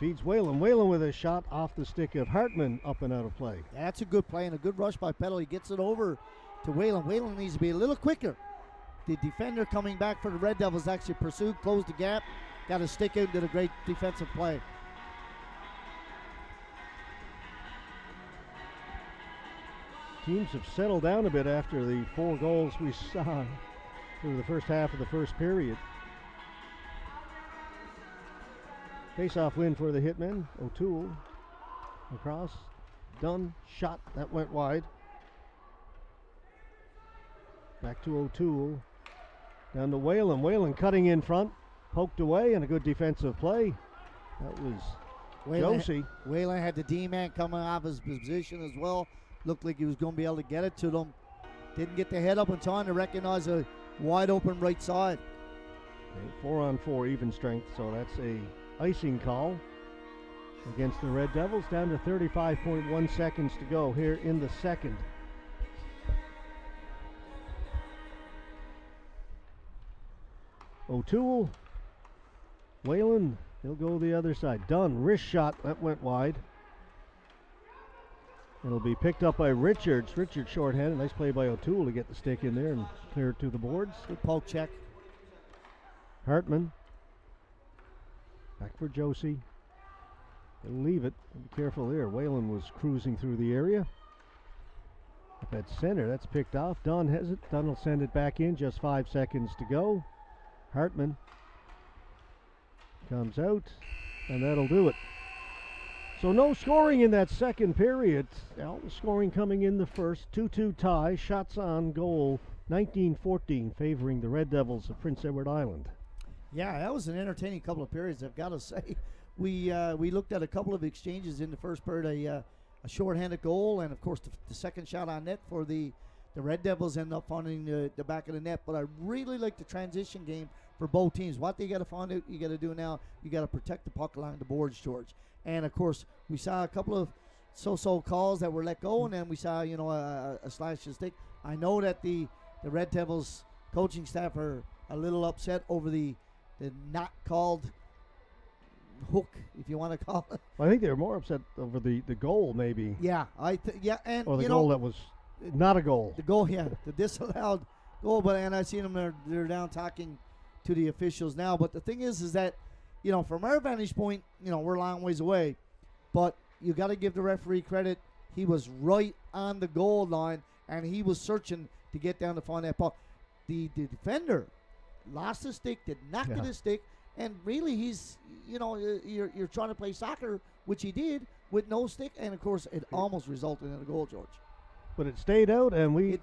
Feeds Whalen. Whalen with a shot off the stick of Hartman, up and out of play. That's a good play and a good rush by Peddle. He gets it over to Whalen. Whalen needs to be a little quicker. The defender coming back for the Red Devils actually pursued, closed the gap, got a stick out, did a great defensive play. Teams have settled down a bit after the 4 goals we saw through the first half of the first period. Face-off win for the Hitmen. O'Toole across, done, shot, that went wide. Back to O'Toole, down to Whalen. Whalen cutting in front, poked away, and a good defensive play. That was Josie. Whalen had the D-man coming off his position as well. Looked like he was going to be able to get it to them. Didn't get the head up in time to recognize a wide open right side. 4-on-4 even strength, so that's a icing call against the Red Devils. Down to 35.1 seconds to go here in the second. O'Toole, Whalen, He'll go the other side. Dunn, wrist shot, that went wide. It'll be picked up by Richards. Richards shorthanded. Nice play by O'Toole to get the stick in there and clear it to the boards. Good poke check. Hartman. Back for Josie. They'll leave it. Be careful there. Whalen was cruising through the area. Up at center, that's picked off. Dunn has it. Dunn will send it back in. Just 5 seconds to go. Hartman comes out, and that'll do it. So no scoring in that second period. All the scoring coming in the first. 2-2 tie. Shots on goal. 19-14 favoring the Red Devils of Prince Edward Island. Yeah, that was an entertaining couple of periods, I've got to say. We looked at a couple of exchanges in the first period, a shorthanded goal, and of course the second shot on net for the Red Devils ended up finding the back of the net. But I really like the transition game for both teams. What they got to find out, you got to do now, you got to protect the puck along the boards, George. And of course, we saw a couple of so-so calls that were let go, and then we saw, a slash and stick. I know that the Red Devils coaching staff are a little upset over the not called hook, if you want to call it. Well, I think they were more upset over the goal, maybe. Yeah, and or the goal that was not a goal. The goal, yeah, the disallowed goal. But and I seen them they're down talking to the officials now. But the thing is that from our vantage point, we're a long ways away, but you got to give the referee credit. He was right on the goal line, and he was searching to get down to find that puck. The defender lost the stick, did not get his stick, and really he's, you're trying to play soccer, which he did, with no stick, and of course it almost resulted in a goal, George. But it stayed out, and we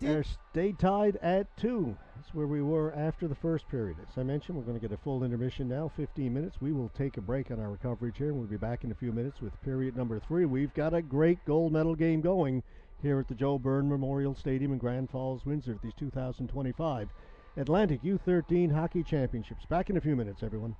stayed tied at 2. That's where we were after the first period. As I mentioned, we're going to get a full intermission now, 15 minutes. We will take a break on our coverage here, and we'll be back in a few minutes with period number 3. We've got a great gold medal game going here at the Joe Byrne Memorial Stadium in Grand Falls, Windsor, at these 2025 Atlantic U13 Hockey Championships. Back in a few minutes, everyone.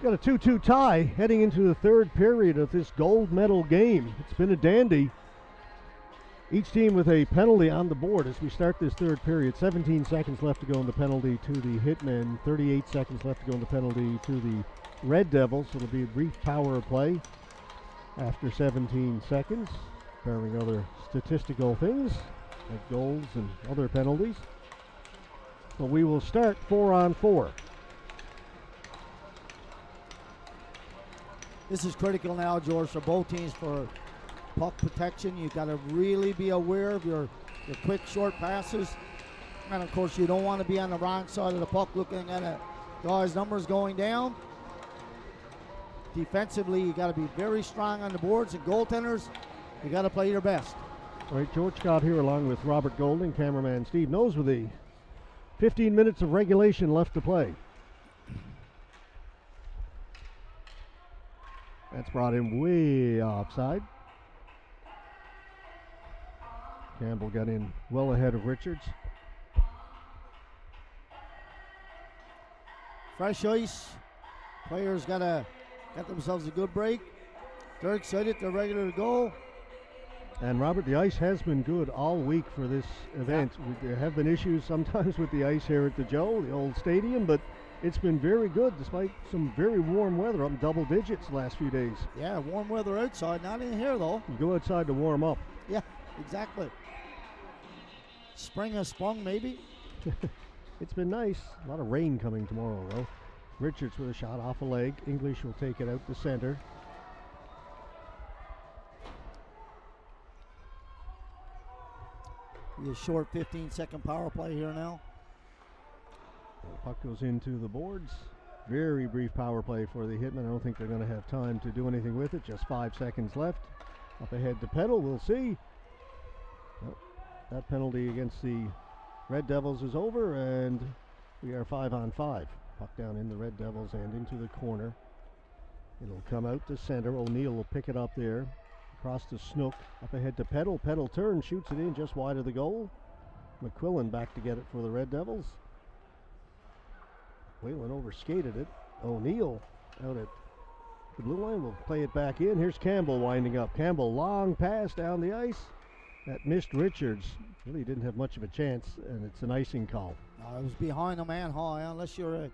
Got a 2-2 tie heading into the third period of this gold medal game. It's been a dandy. Each team with a penalty on the board as we start this third period. 17 seconds left to go in the penalty to the Hitmen. 38 seconds left to go in the penalty to the Red Devils. It'll be a brief power play after 17 seconds, barring other statistical things like goals and other penalties. But we will start 4-on-4. This is critical now, George, for both teams for puck protection. You've got to really be aware of your quick, short passes. And, of course, you don't want to be on the wrong side of the puck looking at a guy's numbers going down. Defensively, you got to be very strong on the boards. And goaltenders, you got to play your best. All right, George Scott here along with Robert Golding, cameraman Steve Knows with the 15 minutes of regulation left to play. That's brought him way offside. Campbell got in well ahead of Richards. Fresh ice. Players got themselves a good break. They're excited. They're ready to go. And Robert, the ice has been good all week for this event. There have been issues sometimes with the ice here at the Joe, the old stadium, but it's been very good despite some very warm weather, up in double digits the last few days. Yeah, warm weather outside, not in here though. You go outside to warm up. Yeah, exactly. Spring has sprung maybe. It's been nice. A lot of rain coming tomorrow though. Richards with a shot off a leg. English will take it out to center. Be a short 15-second power play here now. The puck goes into the boards. Very brief power play for the Hitmen. I don't think they're going to have time to do anything with it. Just 5 seconds left. Up ahead to Peddle. We'll see. Nope. That penalty against the Red Devils is over, and we are 5-on-5. Puck down in the Red Devils and into the corner. It'll come out to center. O'Neill will pick it up there. Across to Snook. Up ahead to Peddle. Peddle turns, shoots it in just wide of the goal. McQuillan back to get it for the Red Devils. Whalen overskated it. O'Neill out at the blue line will play it back in. Here's Campbell winding up. Campbell, long pass down the ice. That missed Richards. Really didn't have much of a chance, and it's an icing call. No, it was behind the man high. Unless you're a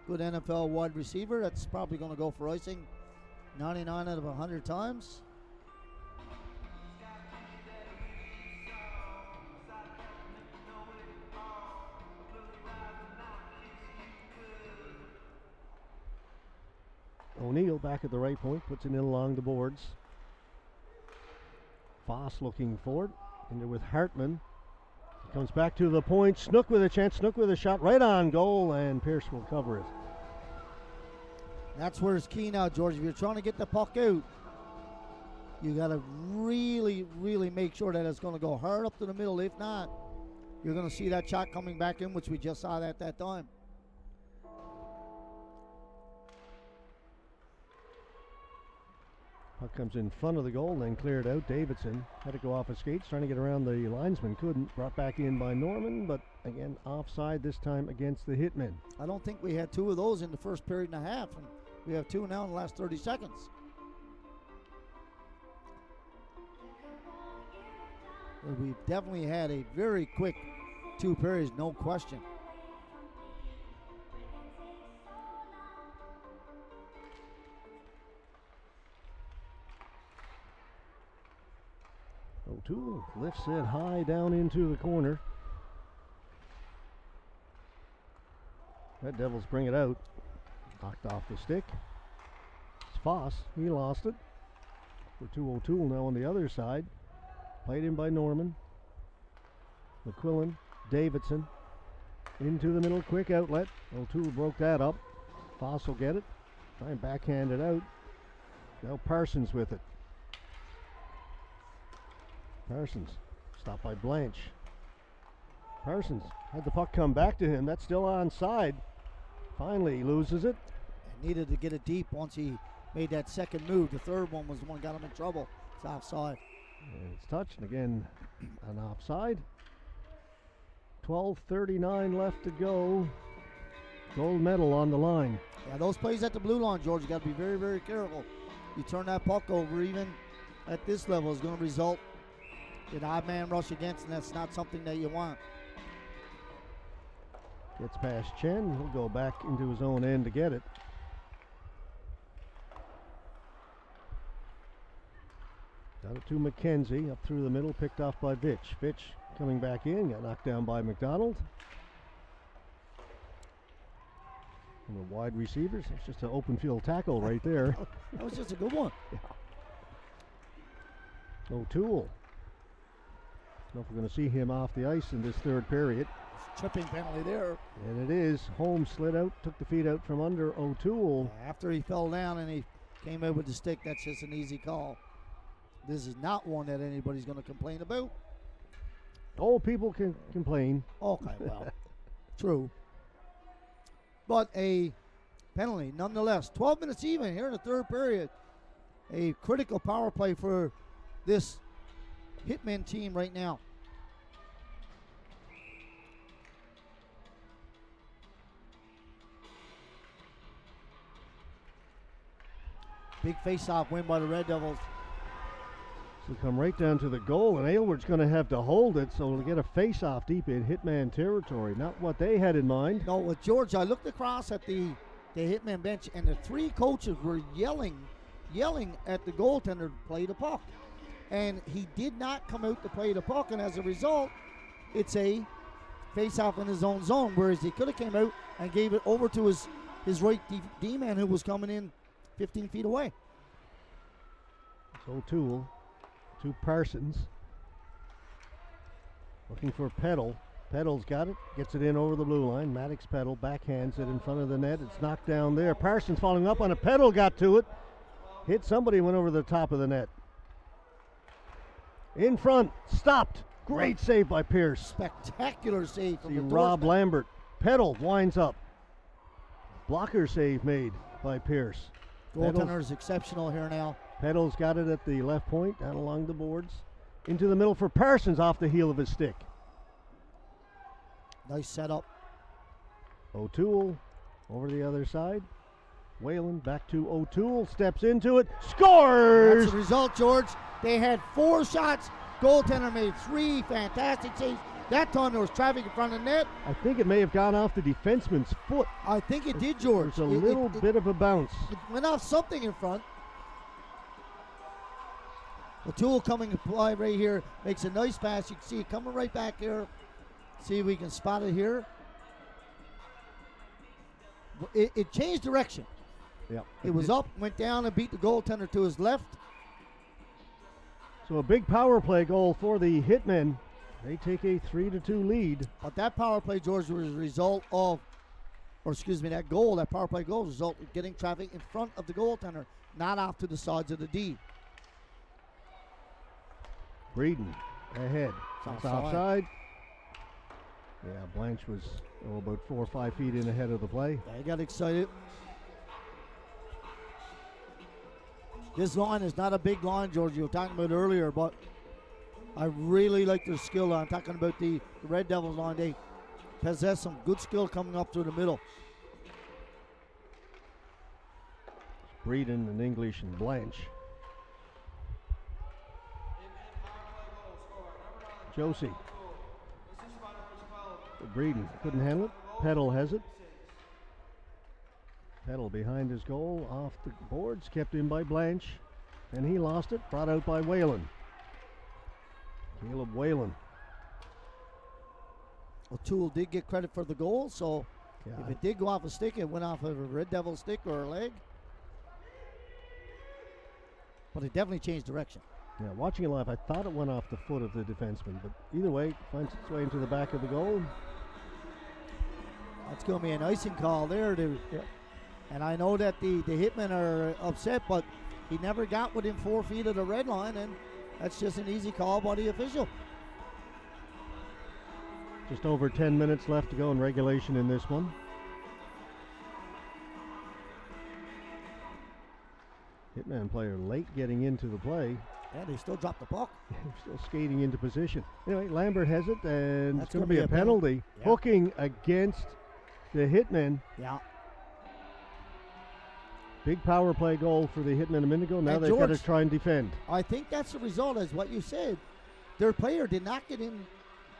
good NFL wide receiver, that's probably going to go for icing 99 out of 100 times. O'Neill back at the right point, puts it in along the boards. Foss looking for it. In there with Hartman. He comes back to the point. Snook with a chance. Snook with a shot right on goal, and Pierce will cover it. That's where it's key now, George. If you're trying to get the puck out, you got to really, really make sure that it's going to go hard up to the middle. If not, you're going to see that shot coming back in, which we just saw at that time. Puck comes in front of the goal and then cleared out. Davidson had to go off his skates, trying to get around the linesman. Couldn't. Brought back in by Norman, but again offside this time against the Hitmen. I don't think we had two of those in the first period and a half, and we have two now in the last 30 seconds. But we've definitely had a very quick 2 periods, no question. O'Toole lifts it high down into the corner. Red Devils bring it out. Knocked off the stick. It's Foss. He lost it. For to O'Toole now on the other side. Played in by Norman. McQuillan. Davidson. Into the middle. Quick outlet. O'Toole broke that up. Foss will get it. Try and backhand it out. Now Parsons with it. Parsons, stopped by Blanche. Parsons had the puck come back to him. That's still onside. Finally, he loses it. And needed to get it deep once he made that second move. The third one was the one that got him in trouble. It's offside. And it's touched, and again, an offside. 12:39 left to go. Gold medal on the line. Yeah, those plays at the blue line, George, you got to be very, very careful. You turn that puck over, even at this level, is going to result in odd man rush against, and that's not something that you want. Gets past Chen. He'll go back into his own end to get it. Got it to McKenzie, up through the middle, picked off by Vitch. Vitch coming back in, got knocked down by McDonald. And the wide receivers, it's just an open field tackle right there. That was just a good one. O'Toole. Don't know if we're going to see him off the ice in this third period. Tripping penalty there. And it is. Holmes slid out, took the feet out from under O'Toole. After he fell down and he came out with the stick, that's just an easy call. This is not one that anybody's going to complain about. Oh, people can complain. Okay, well, true. But a penalty nonetheless. 12 minutes even here in the third period. A critical power play for this Hitmen team right now. Big face-off win by the Red Devils. So come right down to the goal, and Aylward's going to have to hold it, so we'll get a face-off deep in Hitman territory. Not what they had in mind. No, with George, I looked across at the Hitman bench, and the three coaches were yelling at the goaltender to play the puck. And he did not come out to play the puck, and as a result, it's a face-off in his own zone, whereas he could have came out and gave it over to his right D-man who was coming in 15 feet away. It's O'Toole to Parsons. Looking for Peddle. Peddle's got it, gets it in over the blue line. Maddox Peddle backhands it in front of the net. It's knocked down there. Parsons following up on it. Peddle got to it. Hit somebody, went over the top of the net. In front, stopped. Great save by Pierce. Spectacular save from See the Rob doorstep. Lambert. Peddle winds up. Blocker save made by Pierce. Goaltender is exceptional here now. Peddle's got it at the left point, down along the boards. Into the middle for Parsons off the heel of his stick. Nice setup. O'Toole over the other side. Whalen back to O'Toole, steps into it, scores! That's the result, George. They had 4 shots. Goaltender made 3 fantastic saves. That time there was traffic in front of the net. I think it may have gone off the defenseman's foot. I think it did, George. There's a little bit of a bounce. It went off something in front. O'Toole coming to play right here. Makes a nice pass. You can see it coming right back here. See if we can spot it here. It changed direction. Yeah. It was up, went down, and beat the goaltender to his left. So a big power play goal for the Hitmen. They take a 3-2 lead. But that power play, George, was a result of, that goal, that power play goal, was a result of getting traffic in front of the goaltender, not off to the sides of the D. Breeden ahead. It's It's offside. Yeah, Blanche was about 4 or 5 feet in ahead of the play. They got excited. This line is not a big line, George, you were talking about earlier, but I really like their skill. I'm talking about the Red Devils line. They possess some good skill coming up through the middle. Breeden and English and Blanche. Josie. Breeden couldn't handle it. Peddle has it. Peddle behind his goal, off the boards, kept in by Blanche. And he lost it, brought out by Whalen. Caleb Whalen. O'Toole did get credit for the goal, so Yeah, if it did go off a stick, it went off of a Red Devil stick or a leg. But it definitely changed direction. yeah, watching it live, I thought it went off the foot of the defenseman, but either way, finds its way into the back of the goal. That's going to be an icing call there. Yeah. And I know that the Hitmen are upset, but he never got within 4 feet of the red line, and that's just an easy call by the official. Just over 10 minutes left to go in regulation in this one. Hitman player late getting into the play. Yeah, they still dropped the puck. Still skating into position. Anyway, Lambert has it, and That's it's going to be a penalty. Yeah. Hooking against the Hitmen. Yeah. Big power play goal for the Hitmen a minute ago. Now And they've got to George- try and defend. I think that's the result, as what you said. Their player did not get in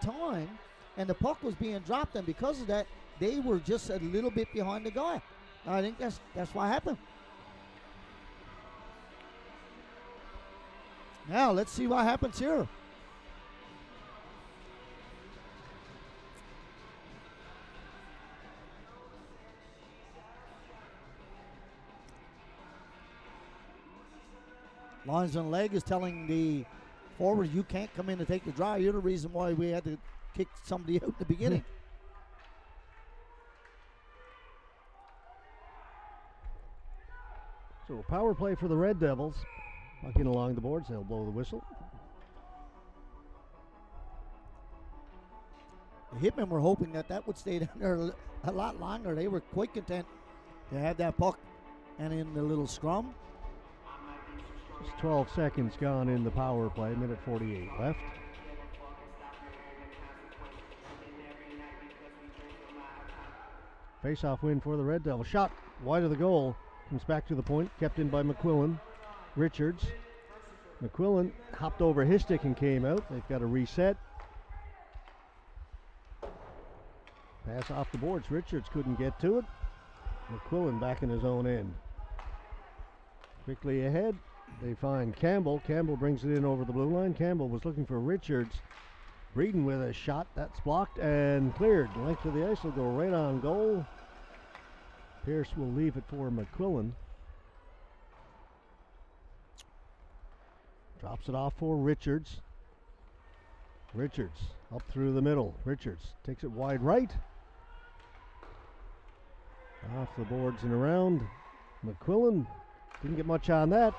time, and the puck was being dropped, and because of that, they were just a little bit behind the guy. I think that's what happened. Now let's see what happens here. Lines on leg is telling the forward, you can't come in to take the draw. You're the reason why we had to kick somebody out in the beginning. So power play for the Red Devils. Walking along the boards, they'll blow the whistle. The Hitmen were hoping that would stay down there a lot longer. They were quite content to have that puck and in the little scrum. Just 12 seconds gone in the power play, minute 48 left. Face-off win for the Red Devils. Shot wide of the goal. Comes back to the point, kept in by McQuillan. Richards. McQuillan hopped over his stick and came out. They've got a reset. Pass off the boards. Richards couldn't get to it. McQuillan back in his own end. Quickly ahead. They find Campbell. Campbell brings it in over the blue line. Campbell was looking for Richards. Breeden with a shot. That's blocked and cleared. Length of the ice will go right on goal. Pierce will leave it for McQuillan. Drops it off for Richards. Richards up through the middle. Richards takes it wide right. Off the boards and around. McQuillan didn't get much on that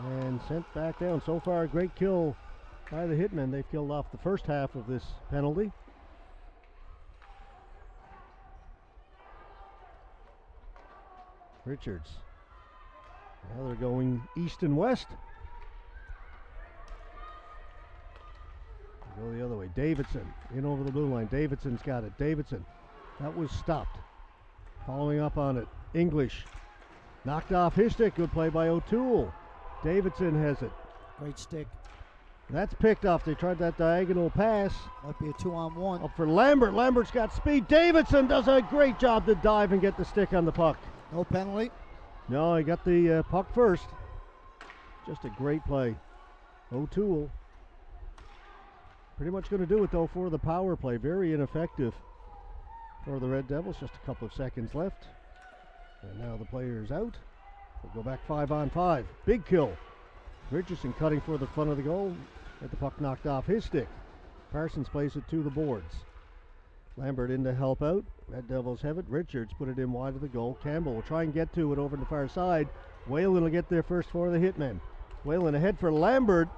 and sent back down. So far, a great kill by the Hitmen. They've killed off the first half of this penalty. Richards. Now they're going east and west. Go the other way. Davidson in over the blue line. Davidson's got it. Davidson. That was stopped. Following up on it. English. Knocked off his stick. Good play by O'Toole. Davidson has it. Great stick. That's picked off. They tried that diagonal pass. Might be a 2-on-1. Up for Lambert. Lambert's got speed. Davidson does a great job to dive and get the stick on the puck. No penalty. No, he got the puck first. Just a great play. O'Toole. Pretty much going to do it, though, for the power play. Very ineffective for the Red Devils. Just a couple of seconds left. And now the player's out. We'll go back 5-on-5. Big kill. Richardson cutting for the front of the goal. Had the puck knocked off his stick. Parsons plays it to the boards. Lambert in to help out. Red Devils have it. Richards put it in wide of the goal. Campbell will try and get to it over the far side. Whalen will get there first for the Hitmen. Whalen ahead for Lambert.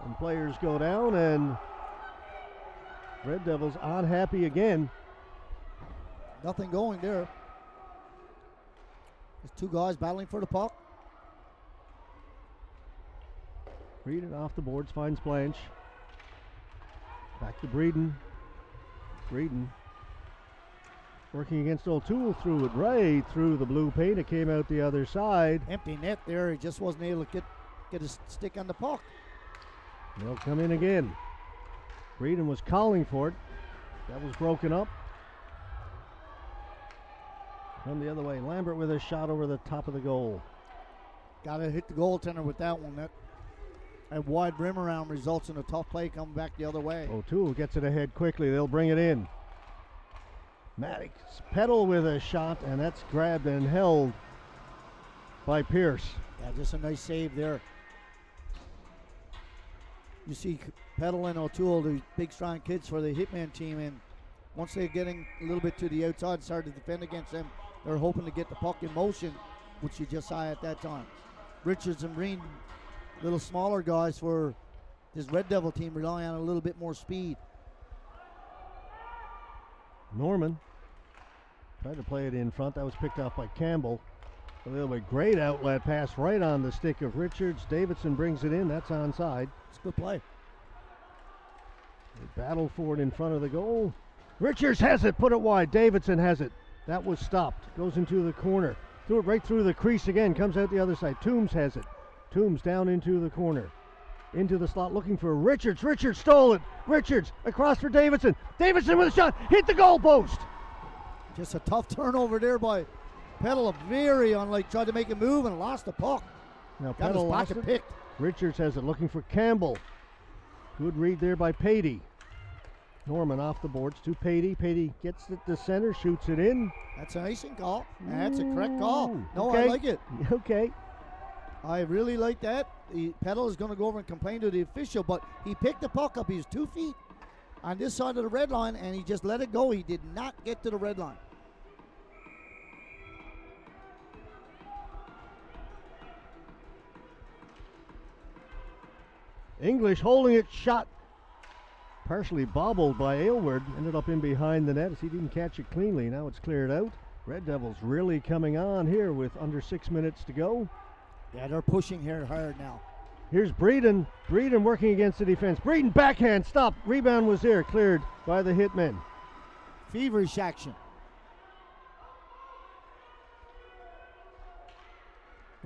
And players go down, and Red Devils unhappy again. Nothing going there. There's two guys battling for the puck. Breeden off the boards, finds Blanche. Back to Breeden. Breeden working against O'Toole, threw it right through the blue paint. It came out the other side. Empty net there. He just wasn't able to get his stick on the puck. They'll come in again. Breeden was calling for it. That was broken up. Come the other way. Lambert with a shot over the top of the goal. Got to hit the goaltender with that one. That wide rim around results in a tough play coming back the other way. O'Toole gets it ahead quickly. They'll bring it in. Maddox pedal with a shot, and that's grabbed and held by Pierce. Yeah, just a nice save there. You see Peddle and O'Toole, the big strong kids for the Hitman team, and once they're getting a little bit to the outside, start to defend against them, they're hoping to get the puck in motion, which you just saw at that time. Richards and Breen, little smaller guys for this Red Devil team, relying on a little bit more speed. Norman tried to play it in front. That was picked off by Campbell. A little bit great outlet pass right on the stick of Richards. Davidson brings it in. That's onside. It's a good play. They battle for it in front of the goal. Richards has it, put it wide. Davidson has it. That was stopped. Goes into the corner. Threw it right through the crease again. Comes out the other side. Toombs has it. Toombs down into the corner. Into the slot looking for Richards. Richards stole it. Richards across for Davidson. Davidson with a shot. Hit the goal post. Just a tough turnover there by Petal. Very unlike, tried to make a move and lost the puck. Now Got his Petal lost pocket it. picked. Richards has it looking for Campbell. Good read there by Patey. Norman off the boards to Patey. Patey gets it to center, shoots it in. That's an icing call. And that's a correct call. No, okay. I like it. Okay. I really like that. The Petal is going to go over and complain to the official, but he picked the puck up. He's 2 feet on this side of the red line, and he just let it go. He did not get to the red line. English holding it, shot partially bobbled by Aylward, ended up in behind the net as he didn't catch it cleanly. Now it's cleared out. Red Devils really coming on here with under 6 minutes to go. Yeah, they're pushing here hard now. Here's Breeden. Breeden working against the defense. Breeden backhand, stop. Rebound was there, cleared by the Hitmen. Feverish action.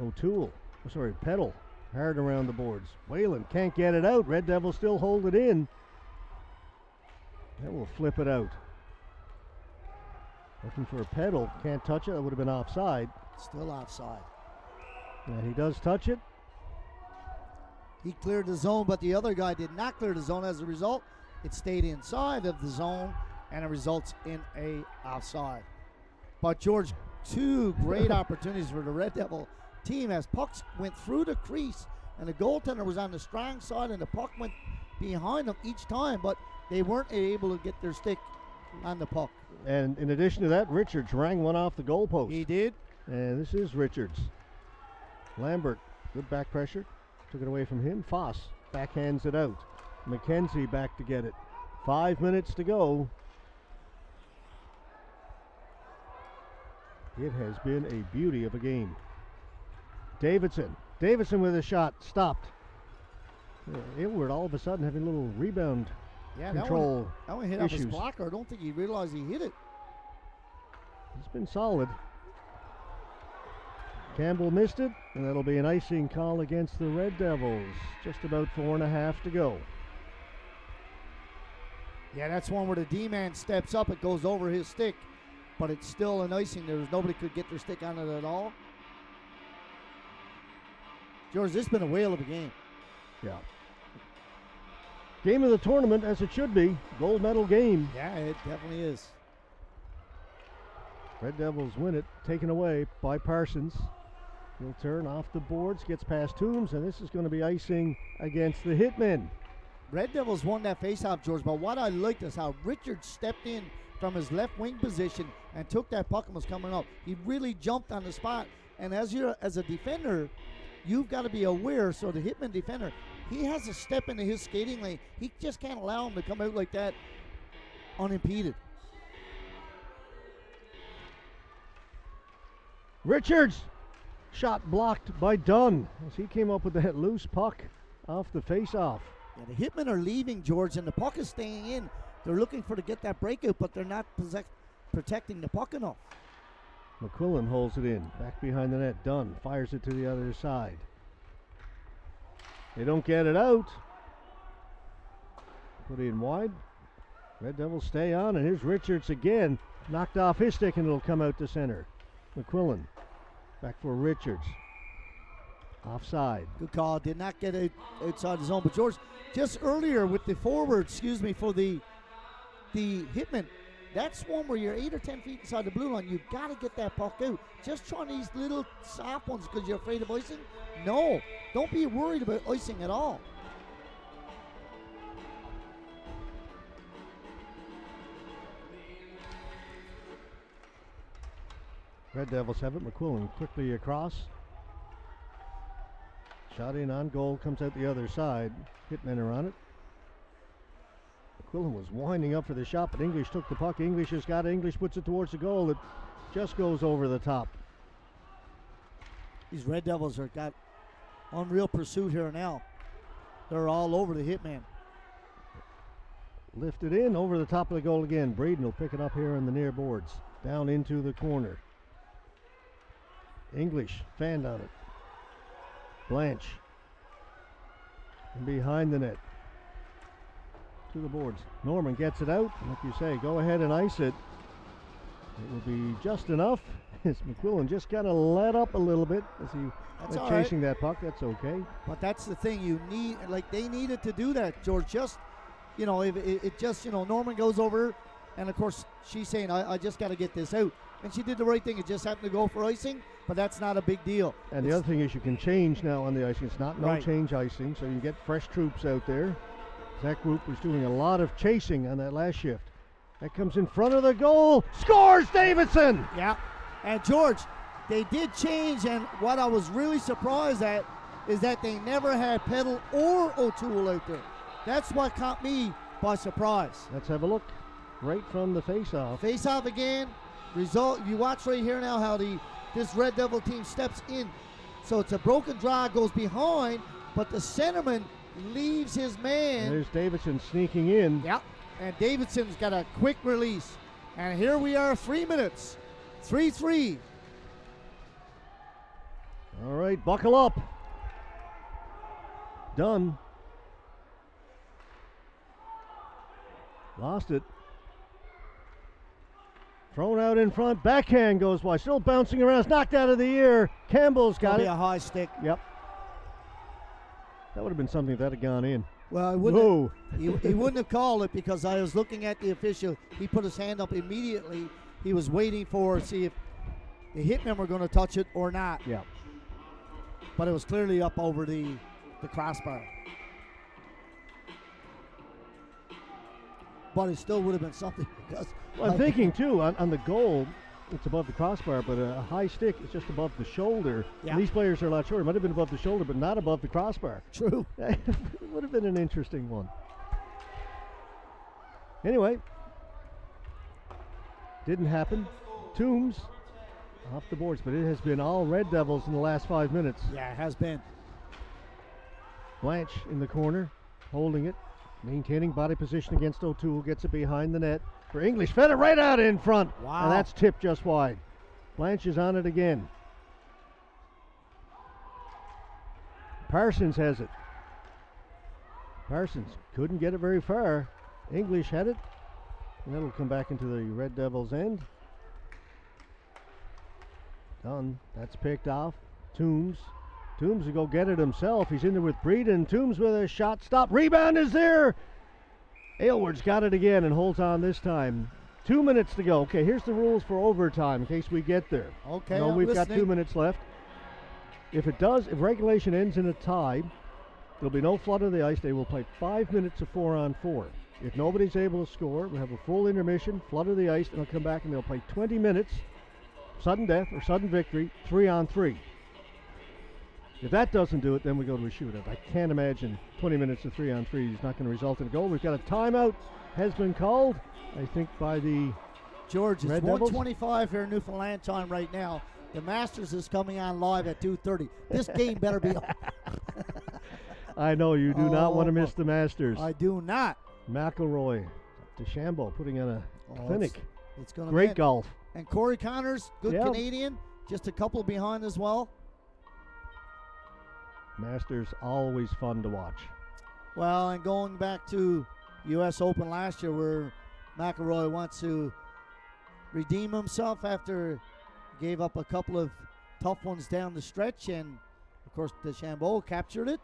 O'Toole, Petal, hard around the boards. Whalen can't get it out. Red Devils still hold it in. That will flip it out. Looking for a Petal, can't touch it. That would have been offside. Still offside. And he does touch it. He cleared the zone, but the other guy did not clear the zone. As a result, it stayed inside of the zone, and it results in a offside. But George, 2 great opportunities for the Red Devil team as pucks went through the crease, and the goaltender was on the strong side, and the puck went behind them each time, but they weren't able to get their stick on the puck. And in addition to that, Richards rang one off the goalpost. He did. And this is Richards. Lambert, good back pressure. Took it away from him. Foss backhands it out. McKenzie back to get it. 5 minutes to go. It has been a beauty of a game. Davidson with a shot. Stopped. Aylward all of a sudden having a little rebound control that one hit issues. off his blocker. I don't think he realized he hit it. It's been solid. Campbell missed it, and that'll be an icing call against the Red Devils. Just about 4.5 to go. Yeah, that's one where the D-man steps up. It goes over his stick, but it's still an icing. Nobody could get their stick on it at all. George, this has been a whale of a game. Yeah. Game of the tournament, as it should be. Gold medal game. Yeah, it definitely is. Red Devils win it, taken away by Parsons. He'll turn off the boards, gets past Toombs, and this is going to be icing against the Hitmen. Red Devils won that faceoff, George, but what I liked is how Richards stepped in from his left wing position and took that puck and was coming up. He really jumped on the spot, and as a defender, you've got to be aware. So the Hitman defender, he has to step into his skating lane. He just can't allow him to come out like that unimpeded. Richards, shot blocked by Dunn as he came up with that loose puck off the face-off. Yeah, the Hitmen are leaving, George, and the puck is staying in. They're looking to get that breakout, but they're not protecting the puck enough. McQuillan holds it in, back behind the net. Dunn fires it to the other side. They don't get it out. Put it in wide. Red Devils stay on, and here's Richards again. Knocked off his stick, and it'll come out to center. McQuillan back for Richards. Offside. Good call. Did not get it outside the zone. But George, just earlier with the forward, for the Hitmen, that's one where you're 8 or 10 feet inside the blue line. You've got to get that puck out. Just trying these little soft ones because you're afraid of icing? No. Don't be worried about icing at all. Red Devils have it. McQuillan quickly across. Shot in on goal, comes out the other side. Hitmen are on it. McQuillan was winding up for the shot, but English took the puck. English has got it. English puts it towards the goal. It just goes over the top. These Red Devils are got unreal pursuit here now. They're all over the Hitman. lifted in over the top of the goal again. Braden will pick it up here in the near boards. Down into the corner. English fanned on it. Blanche. And behind the net. To the boards. Norman gets it out. Like you say, go ahead and ice it. It will be just enough. As McQuillan just kind of let up a little bit as he went chasing that puck. That's okay. But that's the thing. You need, like, they needed to do that, George. Just, you know, if it just, you know, Norman goes over, and of course she's saying, I just got to get this out. And she did the right thing. It just happened to go for icing, but that's not a big deal. And the other thing is you can change now on the icing. It's not no change icing, so you get fresh troops out there. That group was doing a lot of chasing on that last shift. That comes in front of the goal. Scores Davidson! Yeah. And George, they did change, and what I was really surprised at is that they never had Peddle or O'Toole out there. That's what caught me by surprise. Let's have a look. Right from the face-off. Face-off again. Result, you watch right here now how this Red Devil team steps in. So it's a broken draw, goes behind, but the centerman leaves his man. There's Davidson sneaking in. Yep. And Davidson's got a quick release. And here we are, 3 minutes. 3-3. All right, buckle up. Done. Lost it. Thrown out in front. Backhand goes wide. Still bouncing around. It's knocked out of the air. Campbell's got it. A high stick. Yep. That would have been something that had gone in. Well, he wouldn't have called it because I was looking at the official. He put his hand up immediately. He was waiting for see if the Hitmen were going to touch it or not. Yeah. But it was clearly up over the crossbar. But it still would have been something because. Well, I'm thinking too on the goal, it's above the crossbar, but a high stick is just above the shoulder. Yeah. And these players are a lot shorter. It might have been above the shoulder, but not above the crossbar. True. It would have been an interesting one. Anyway, didn't happen. Toombs off the boards, but it has been all Red Devils in the last 5 minutes. Yeah, it has been. Blanche in the corner, holding it, maintaining body position against O'Toole, gets it behind the net. For English, fed it right out in front. Wow. And that's tipped just wide. Blanche is on it again. Parsons has it. Parsons couldn't get it very far. English had it. And that'll come back into the Red Devils' end. Done. That's picked off. Toombs. Toombs will go get it himself. He's in there with Breeden. Toombs with a shot stop. Rebound is there. Aylward's got it again and holds on this time. 2 minutes to go. Okay, here's the rules for overtime in case we get there. Okay, no, we've got 2 minutes left. If regulation ends in a tie, there'll be no flood of the ice. They will play 5 minutes of 4-on-4. If nobody's able to score, we'll have a full intermission, flood of the ice, and they'll come back and they'll play 20 minutes, sudden death or sudden victory, 3-on-3. If that doesn't do it, then we go to a shootout. I can't imagine 20 minutes of 3-on-3 is not going to result in a goal. We've got a timeout has been called, I think, by the George. Red It's Devils. 1:25 here in Newfoundland time right now. The Masters is coming on live at 2:30. This game better be on. I know you do not want to miss the Masters. I do not. McElroy, DeChambeau putting on a clinic. It's going to Great golf. And Corey Connors, good Canadian, just a couple behind as well. Masters always fun to watch. Well, and going back to U.S. Open last year where McElroy wants to redeem himself after he gave up a couple of tough ones down the stretch, and of course DeChambeau captured it.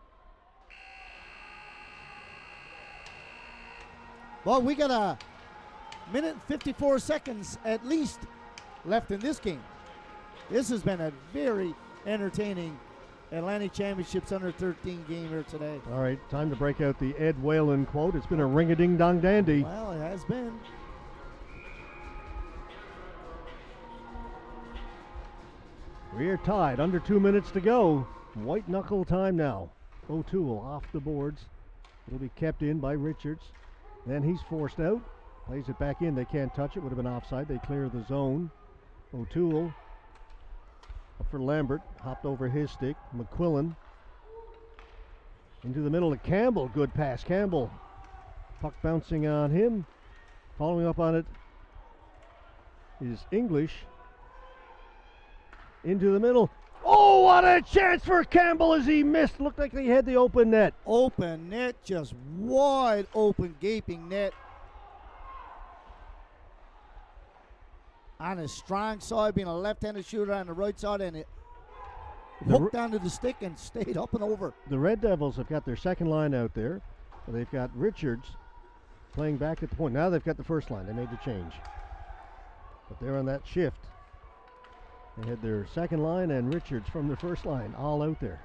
Well, we got a minute and 54 seconds at least left in this game. This has been a very entertaining Atlantic Championships under 13 game here today. All right, time to break out the Ed Whalen quote. It's been a ring-a-ding-dong dandy. Well, it has been. We are tied, under 2 minutes to go. White knuckle time now. O'Toole off the boards. It'll be kept in by Richards. Then he's forced out. Plays it back in. They can't touch it. Would have been offside. They clear the zone. O'Toole up for Lambert. Hopped over his stick. McQuillan into the middle of Campbell. Good pass. Campbell Puck bouncing on him. Following up on it is English. Into the middle. Oh, what a chance for Campbell as he missed. Looked like he had the open net. Open net, just wide open, gaping net. On his strong side, being a left-handed shooter on the right side, and it hooked onto the stick and stayed up and over. The Red Devils have got their second line out there. They've got Richards playing back at the point. Now they've got the first line. They made the change. But they're on that shift. They had their second line and Richards from their first line all out there.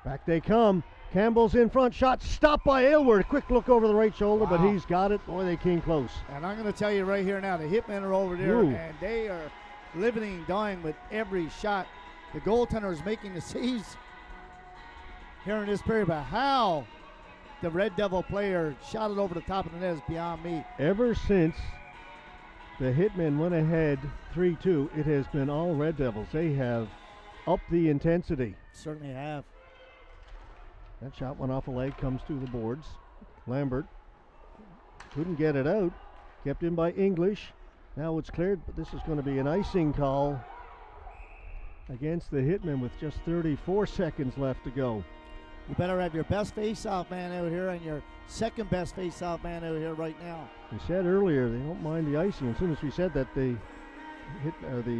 Back they come. Campbell's in front. Shot stopped by Aylward. Quick look over the right shoulder, but he's got it. Boy, they came close. And I'm going to tell you right here now, the Hitmen are over there, and they are living and dying with every shot. The goaltender is making the saves here in this period, but how the Red Devil player shot it over the top of the net is beyond me. Ever since the Hitmen went ahead 3-2, it has been all Red Devils. They have upped the intensity. Certainly have. That shot went off a leg, comes to the boards. Lambert couldn't get it out. Kept in by English. Now it's cleared, but this is going to be an icing call against the Hitmen with just 34 seconds left to go. You better have your best face-off man out here and your second best face-off man out here right now. We said earlier they don't mind the icing. As soon as we said that, the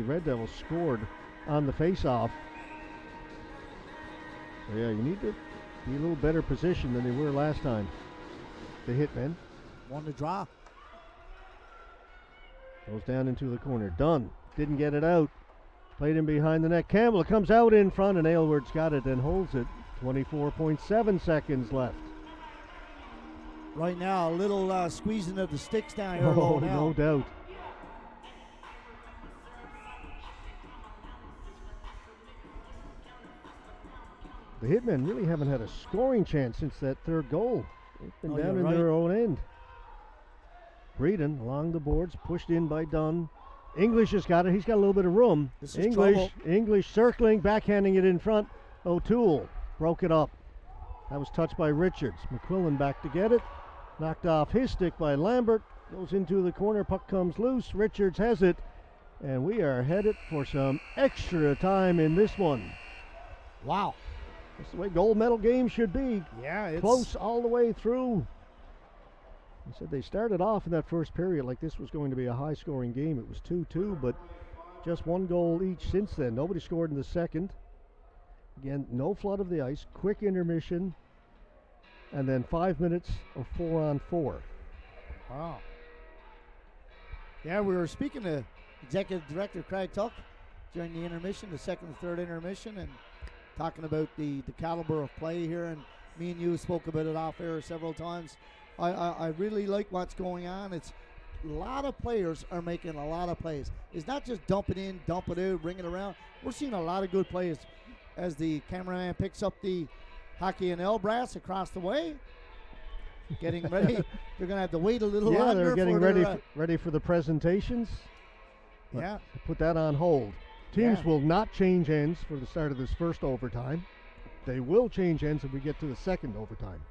Red Devils scored on the face-off. So yeah, you need to be a little better position than they were last time. The Hitmen. Won the draw. Goes down into the corner. Dunn didn't get it out. Played him behind the net. Campbell comes out in front, and Aylward's got it and holds it. 24.7 seconds left. Right now, a little squeezing of the sticks down here. Oh, no doubt. The Hitmen really haven't had a scoring chance since that third goal. They've been down in their own end. Breeden along the boards, pushed in by Dunn. English has got it. He's got a little bit of room. This is trouble. English circling, backhanding it in front. O'Toole broke it up. That was touched by Richards. McQuillan back to get it. Knocked off his stick by Lambert. Goes into the corner. Puck comes loose. Richards has it. And we are headed for some extra time in this one. Wow. That's the way gold medal games should be. Yeah, it's close all the way through. He said they started off in that first period like this was going to be a high-scoring game. It was 2-2, but just one goal each since then. Nobody scored in the second. Again, no flood of the ice, quick intermission, and then 5 minutes of 4-on-4. Wow. Yeah, we were speaking to Executive Director Craig Tuck during the intermission, the second and third intermission, and talking about the caliber of play here, and me and you spoke about it off air several times. I really like what's going on. It's a lot of players are making a lot of plays. It's not just dump it in, dump it out, bring it around. We're seeing a lot of good plays as the cameraman picks up the hockey and L brass across the way. Getting ready. They're going to have to wait a little longer. Yeah, they're getting ready for the presentations. Yeah. Put that on hold. Teams will not change ends for the start of this first overtime. They will change ends if we get to the second overtime.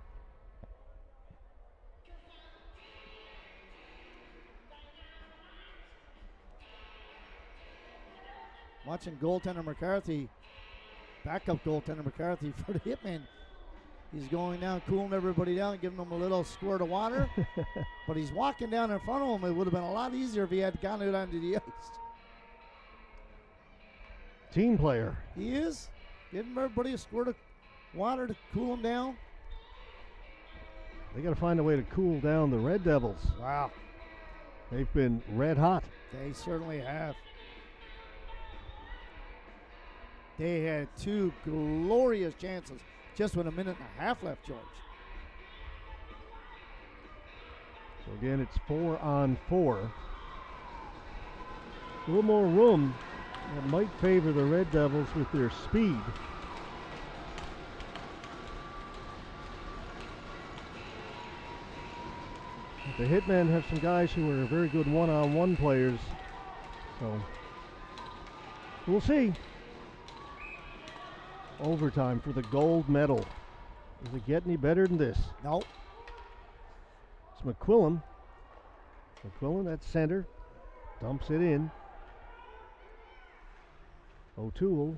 Watching goaltender McCarthy, backup goaltender McCarthy for the Hitmen. He's going down, cooling everybody down, giving them a little squirt of water. But he's walking down in front of him. It would have been a lot easier if he had gone out onto the ice. Team player. He is. Giving everybody a squirt of water to cool them down. They got to find a way to cool down the Red Devils. Wow. They've been red hot. They certainly have. They had two glorious chances just with a minute and a half left, George. So again, it's 4-on-4. A little more room that might favor the Red Devils with their speed. But the Hitmen have some guys who are very good one-on-one players. So we'll see. Overtime for the gold medal. Does it get any better than this? Nope. McQuillan. McQuillan at center. Dumps it in. O'Toole.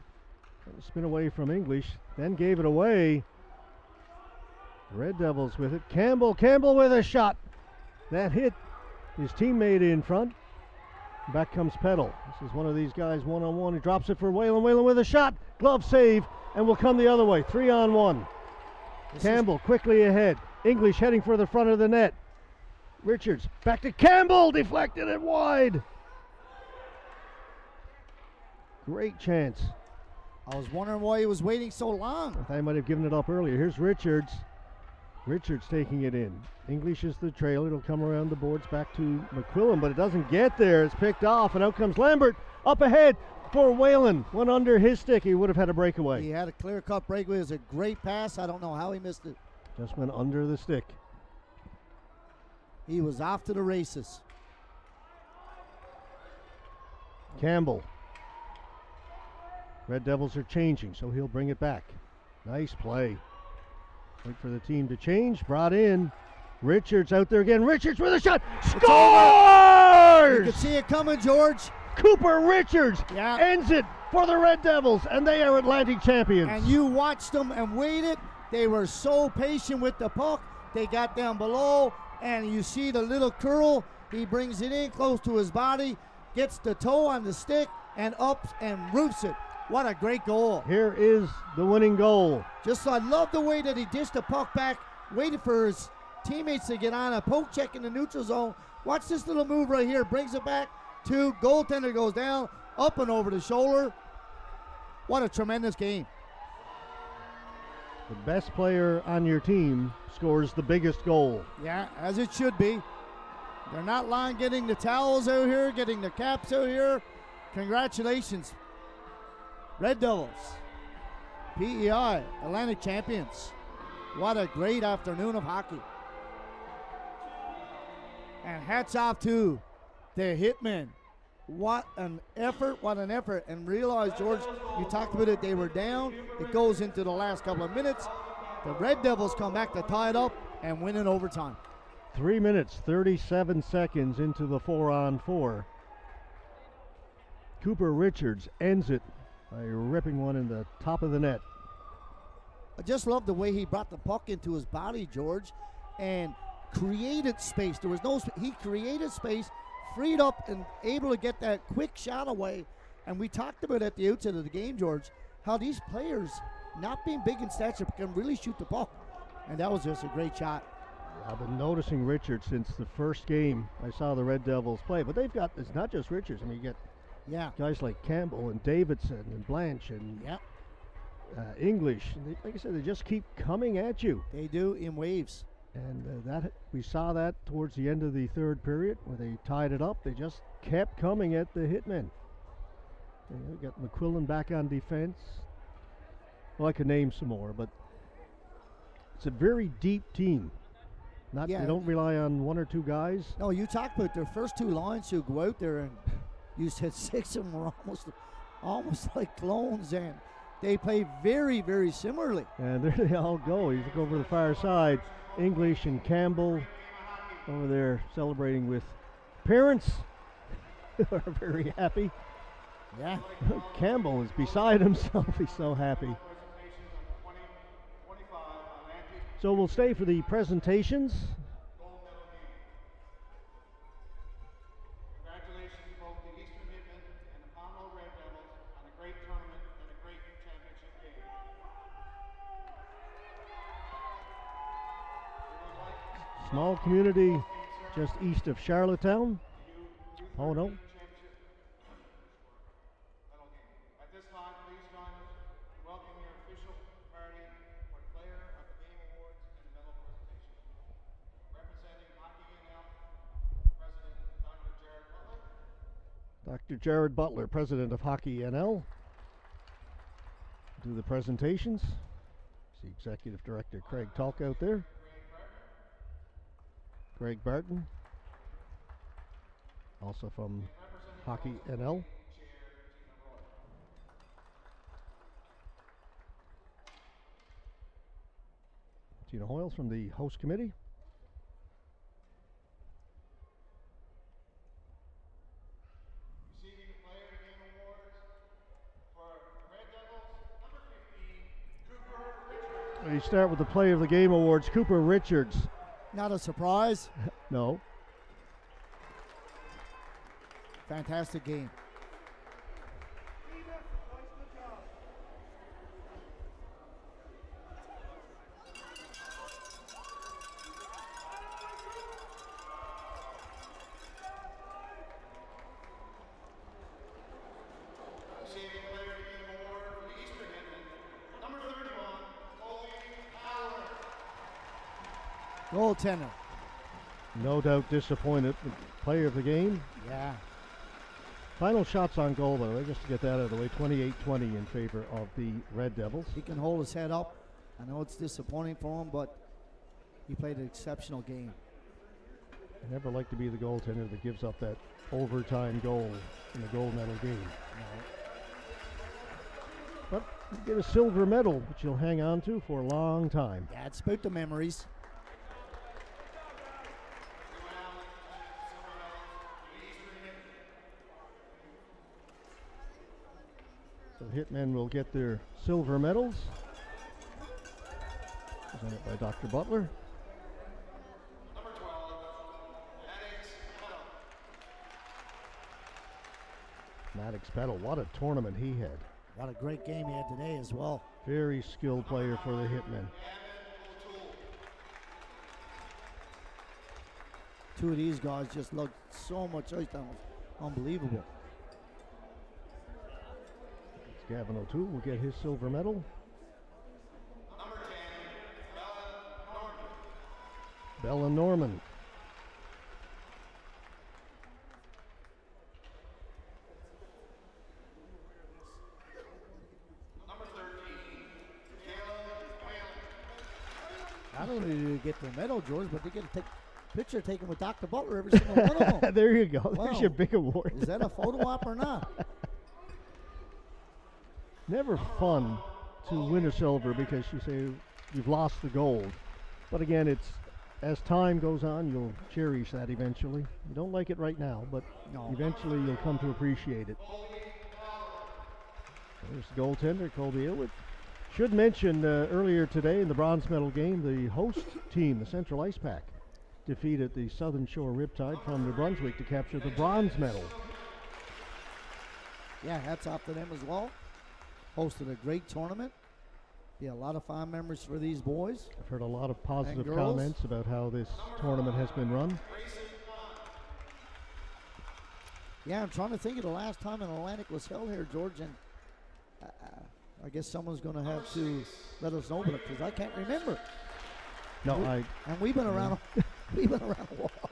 Spin away from English. Then gave it away. Red Devils with it. Campbell with a shot. That hit his teammate in front. Back comes Peddle. This is one of these guys one-on-one. He drops it for Whalen. Whalen with a shot. Glove save. And will come the other way. 3-on-1. Campbell quickly ahead. English heading for the front of the net. Richards back to Campbell. Deflected it wide. Great chance. I was wondering why he was waiting so long. I thought he might have given it up earlier. Here's Richards. Richards taking it in. English is the trail. It'll come around the boards back to McQuillan, but it doesn't get there. It's picked off, and out comes Lambert. Up ahead for Whalen. Went under his stick. He would have had a breakaway. He had a clear-cut breakaway. It was a great pass. I don't know how he missed it. Just went under the stick. He was off to the races. Campbell. Red Devils are changing, so he'll bring it back. Nice play. Wait for the team to change. Brought in. Richards out there again. Richards with a shot. Scores! You can see it coming, George. Cooper Richards ends it for the Red Devils, and they are Atlantic champions. And you watched them and waited. They were so patient with the puck. They got down below, and you see the little curl. He brings it in close to his body, gets the toe on the stick, and ups and roofs it. What a great goal. Here is the winning goal. I love the way that he dished the puck back, waited for his teammates to get on a poke check in the neutral zone. Watch this little move right here. Brings it back to goaltender, goes down, up and over the shoulder. What a tremendous game. The best player on your team scores the biggest goal. Yeah, as it should be. They're not lying, getting the towels out here, getting the caps out here. Congratulations, Red Devils, PEI, Atlantic champions. What a great afternoon of hockey. And hats off to the Hitmen. What an effort, And realize, George, you talked about it, they were down. It goes into the last couple of minutes. The Red Devils come back to tie it up and win in overtime. 3 minutes, 37 seconds into the 4-on-4. Cooper Richards ends it by ripping one in the top of the net. I just love the way he brought the puck into his body, George, and created space. There was no he created space, freed up, and able to get that quick shot away. And we talked about at the outset of the game, George, how these players, not being big in stature, can really shoot the puck. And that was just a great shot. I've been noticing Richards since the first game I saw the Red Devils play. But they've got, it's not just Richards. I mean, you get guys like Campbell and Davidson and Blanche and English. And like I said, they just keep coming at you. They do, in waves. And that we saw that towards the end of the third period where they tied it up. They just kept coming at the Hitmen. And you got McQuillan back on defense. Well, I could name some more, but it's a very deep team. They don't rely on one or two guys. No, you talk about their first two lines who go out there, and you said six of them were almost like clones, and they play very, very similarly. And there they all go. You look over the far side. English and Campbell over there celebrating with parents who are very happy. Yeah. Campbell is beside himself. He's so happy. So we'll stay for the presentations. Congratulations to both the Eastern Hitmen and the Pownal Red Devils on a great tournament and a great championship game. Small community just east of Charlottetown. Pownal. At this time, please join us in welcoming your official party for Player of the Game Awards and medal presentation. Representing Hockey NL, President Dr. Jared Butler. Dr. Jared Butler, President of Hockey NL. Do the presentations. See Executive Director Craig Talk out there. Greg Barton, also from Hockey NL. Tina Hoyles from the host committee. We start with the Play of the Game Awards. Cooper Richards. Not a surprise. No. Fantastic game. Receiving Player of the Game Award for the Eastern Hitmen, number 31, Pownal. Goaltender. No doubt disappointed. Player of the game. Yeah. Final shots on goal, by the way, just to get that out of the way. 28-20 in favor of the Red Devils. He can hold his head up. I know it's disappointing for him, but he played an exceptional game. I never like to be the goaltender that gives up that overtime goal in the gold medal game. But you get a silver medal, which you'll hang on to for a long time. Yeah, it's about the memories. So Hitmen will get their silver medals, presented by Dr. Butler. Number 12, Maddox Petal, what a tournament he had. What a great game he had today as well. Very skilled player for the Hitmen. Two of these guys just looked so much ice down. Unbelievable. Gavin O'Toole will get his silver medal. Number 10, Norman. Bella Norman. Number 13, Caleb Pownal. Not only do they get the medal, George, but they get a picture taken with Dr. Butler, every single one of them. There you go. Wow. There's your big award. Is that a photo op or not? Never fun to win a silver because you say you've lost the gold. But again, it's as time goes on, you'll cherish that eventually. You don't like it right now, but No. eventually you'll come to appreciate it. There's the goaltender, Colby Ilwick. Should mention earlier today in the bronze medal game, the host team, the Central Ice Pack, defeated the Southern Shore Riptide from New Brunswick to capture the bronze medal. Yeah, hats off to them as well. Hosted a great tournament. Be a lot of fond memories for these boys. I've heard a lot of positive girls. comments about how this tournament has been run. Yeah, I'm trying to think of the last time an Atlantic was held here, George, and I guess someone's going to have to let us know, because I can't remember. No, And we've been around. We've been around a while.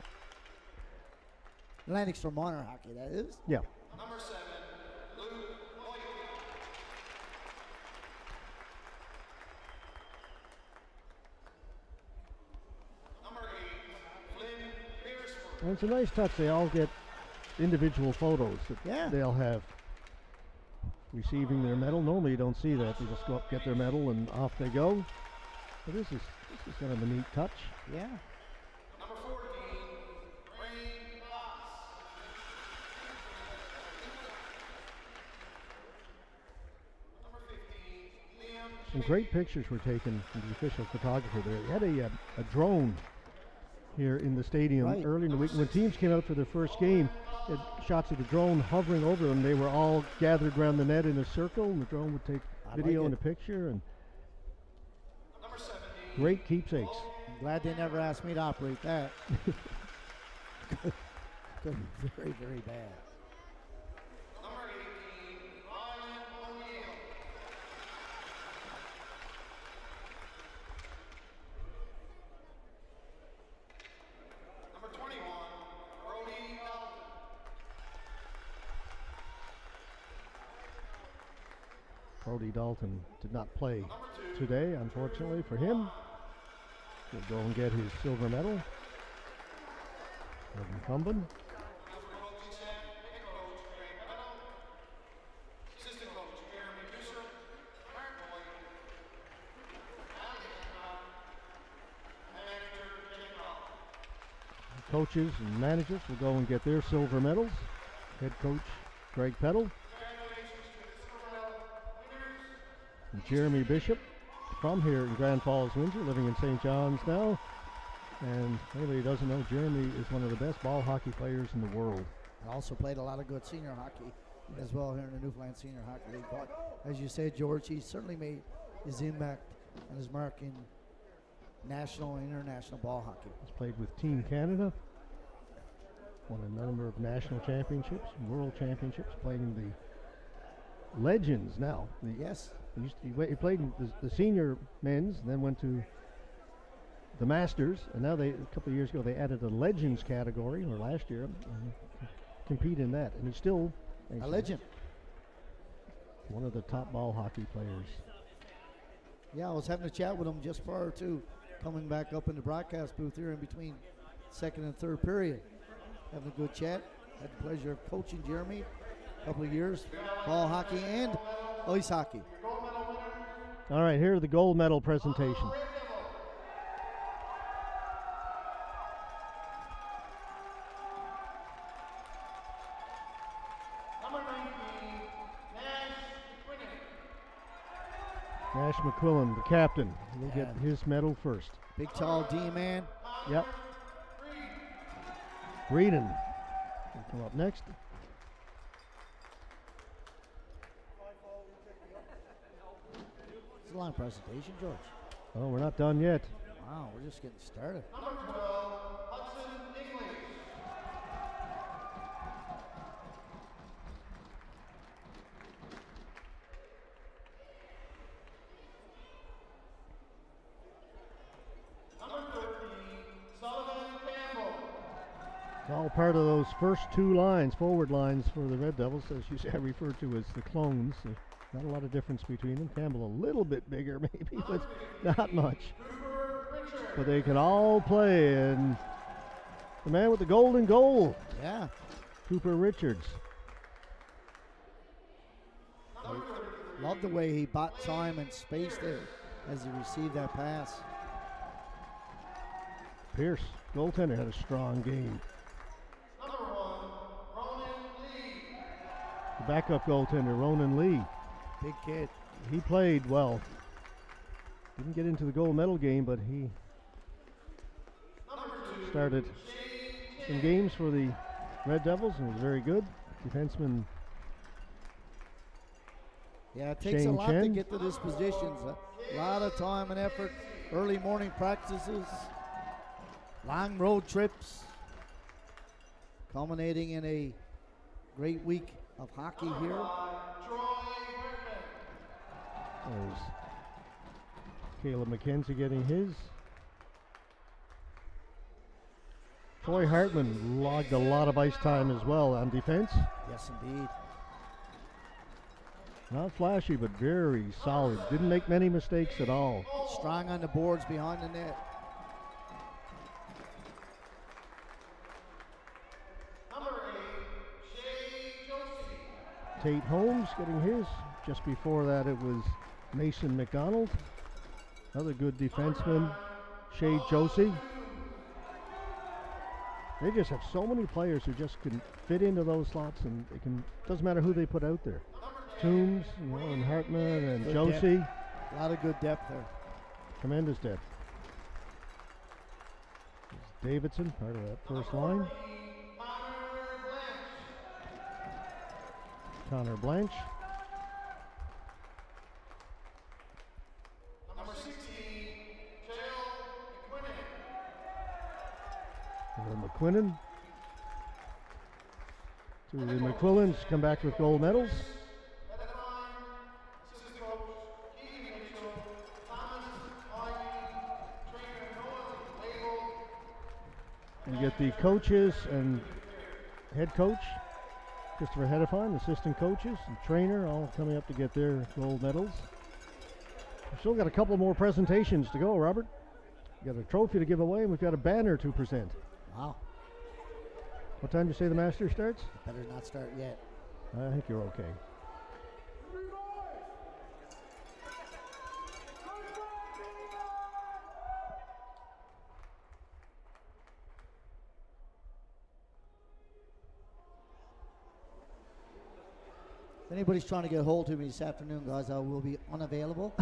Atlantic's from minor hockey, that is. yeah. Number 7, Luke White. Number 8, Flynn Beersford. And it's a nice touch. They all get individual photos that Yeah. they'll have receiving their medal. Normally you don't see that. They just go up, get their medal, and off they go. But this is kind of a neat touch. Yeah. Number 14, Ray Boss. Number 15, Liam. Some great pictures were taken from the official photographer there. He had a drone here in the stadium Right. early in the week. When teams came out for their first game, they had shots of the drone hovering over them. They were all gathered around the net in a circle, and the drone would take I video like and it. a picture, and Number 17, great keepsakes. I'm glad they never asked me to operate that. Could be very, very bad. Number 18, Ryan O'Neill. Number 21, Brody Dalton. Brody Dalton did not play today, unfortunately for him. He'll go and get his silver medal. Evan Cumben. Coaching staff, head coach Greg Meadow, assistant coach Jeremy Bishop, Mark Boyd, Alex Hancock, and manager Jim Rock. Coaches and managers will go and get their silver medals. Head coach Greg Peddle Congratulations to the silver medal winners. and Jeremy Bishop. from here in Grand Falls, Windsor, living in St. John's now. And anybody who doesn't know, Jeremy is one of the best ball hockey players in the world. And also played a lot of good senior hockey as well here in the Newfoundland Senior Hockey League. But as you said, George, he certainly made his impact and his mark in national and international ball hockey. He's played with Team Canada, won a number of national championships, world championships, played in the Legends now. Yes. He played in the senior men's, then went to the Masters, and now a couple of years ago they added a Legends category, or last year, and compete in that. And he's still a legend. One of the top ball hockey players. Yeah, I was having a chat with him just prior to coming back up in the broadcast booth here in between second and third period. Having a good chat. Had the pleasure of coaching Jeremy a couple of years, ball hockey and ice hockey. All right, here are the gold medal presentation. Nash McQuillan, the captain, will get his medal first. Big, tall D-man. Yep. Breeden will come up next. It's a long presentation, George. Oh, we're not done yet. Wow, we're just getting started. It's all part of those first two lines, forward lines for the Red Devils, as you say, referred to as the clones. There's not a lot of difference between them. Campbell a little bit bigger maybe, but not much. But they can all play, and the man with the golden goal. Yeah. Cooper Richards. Love the way he bought time and space there as he received that pass. Pierce, goaltender, had a strong game. The backup goaltender, Ronan Lee. Big kid. He played well. Didn't get into the gold medal game, but he started some games for the Red Devils and was very good. Defenseman. Yeah, it takes Shane a lot Chen. to get to this position. A lot of time and effort, early morning practices, long road trips, culminating in a great week of hockey here. There's Caleb McKenzie getting his. Troy Hartman logged a lot of ice time as well on defense. Yes, indeed. Not flashy, but very solid. Didn't make many mistakes at all. Strong on the boards behind the net. Tate Holmes getting his. Just before that, it was Mason McDonald. Another good defenseman, Shea Josie. They just have so many players who just can fit into those slots, and it doesn't matter who they put out there. Toombs, and Hartman and Good Josie. depth. A lot of good depth there. Tremendous depth. There's Davidson, part of that first line. Connor Blanche. Number 16, Jael McQuinnan. And McQuinnan. Two of the McQuillans come back with gold medals. Assistant coach, Keith Mitchell, Thomas Ivey, trainer Noah Label. You get the coaches and head coach, Christopher Hedefine, assistant coaches and trainer, all coming up to get their gold medals. We've still got a couple more presentations to go, Robert. We've got a trophy to give away, and we've got a banner to present. Wow. What time do you say the Master starts? Better not start yet. I think you're okay. If anybody's trying to get a hold of me this afternoon, guys, I will be unavailable.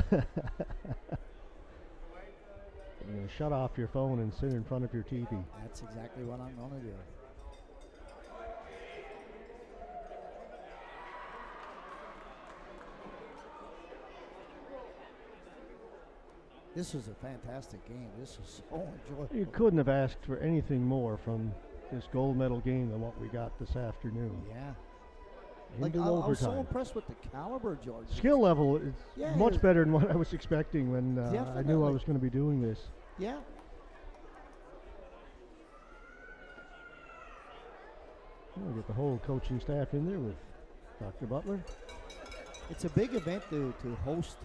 shut off your phone and sit in front of your TV. That's exactly what I'm going to do. This was a fantastic game. This was so enjoyable. You couldn't have asked for anything more from this gold medal game than what we got this afternoon. Yeah. Into I was so overtime. impressed with the caliber, George. Skill level is Yeah, much it is. better than what I was expecting when I knew I Definitely. was going to be doing this. Yeah. We'll get the whole coaching staff in there with Dr. Butler. It's a big event to host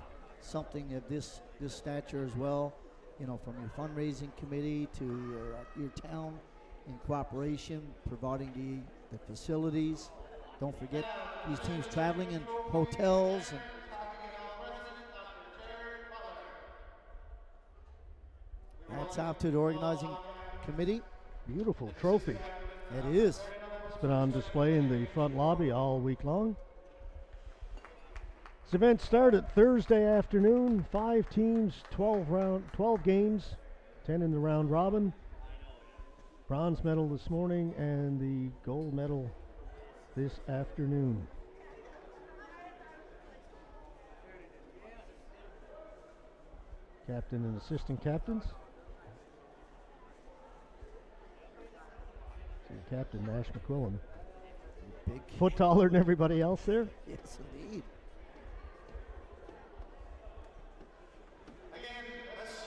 something of this stature as well. You know, from your fundraising committee to your town in cooperation, providing the facilities. Don't forget these teams traveling in hotels. And that's out to the organizing committee. Beautiful trophy. It is. It's been on display in the front lobby all week long. This event started Thursday afternoon. 5 teams, 12 games, 10 in the round robin. Bronze medal this morning and the gold medal this afternoon. Captain and assistant captains. See Captain Nash McQuillan. Big. Foot taller than everybody else there. Yes, indeed. Again, let's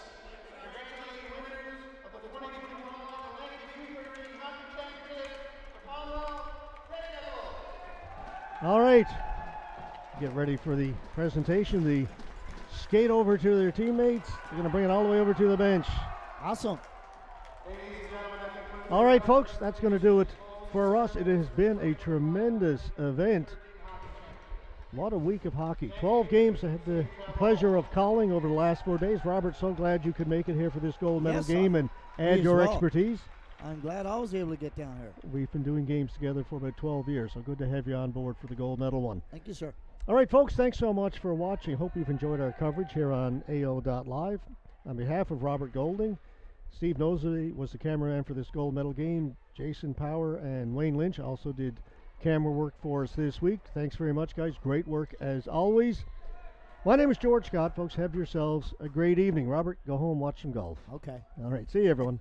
congratulate the winners of the 2021 U13 Hockey Championship, the Pownal Red Devils. All right. Get ready for the presentation. The skate over to their teammates. They're going to bring it all the way over to the bench. Awesome. Ladies and gentlemen, that concludes All right, folks, that's going to do it for us. It has been a tremendous event. What a week of hockey. 12 games I had the pleasure of calling over the last 4 days. Robert, so glad you could make it here for this gold medal Yes, game and me add as your well. expertise. I'm glad I was able to get down here. We've been doing games together for about 12 years, so good to have you on board for the gold medal one. Thank you, sir. All right, folks, thanks so much for watching. Hope you've enjoyed our coverage here on AO.live. On behalf of Robert Golding, Steve Nosey was the cameraman for this gold medal game. Jason Power and Wayne Lynch also did camera work for us this week. Thanks very much, guys. Great work as always. My name is George Scott, folks. Have yourselves a great evening. Robert, go home, watch some golf. Okay. All right, see you, everyone.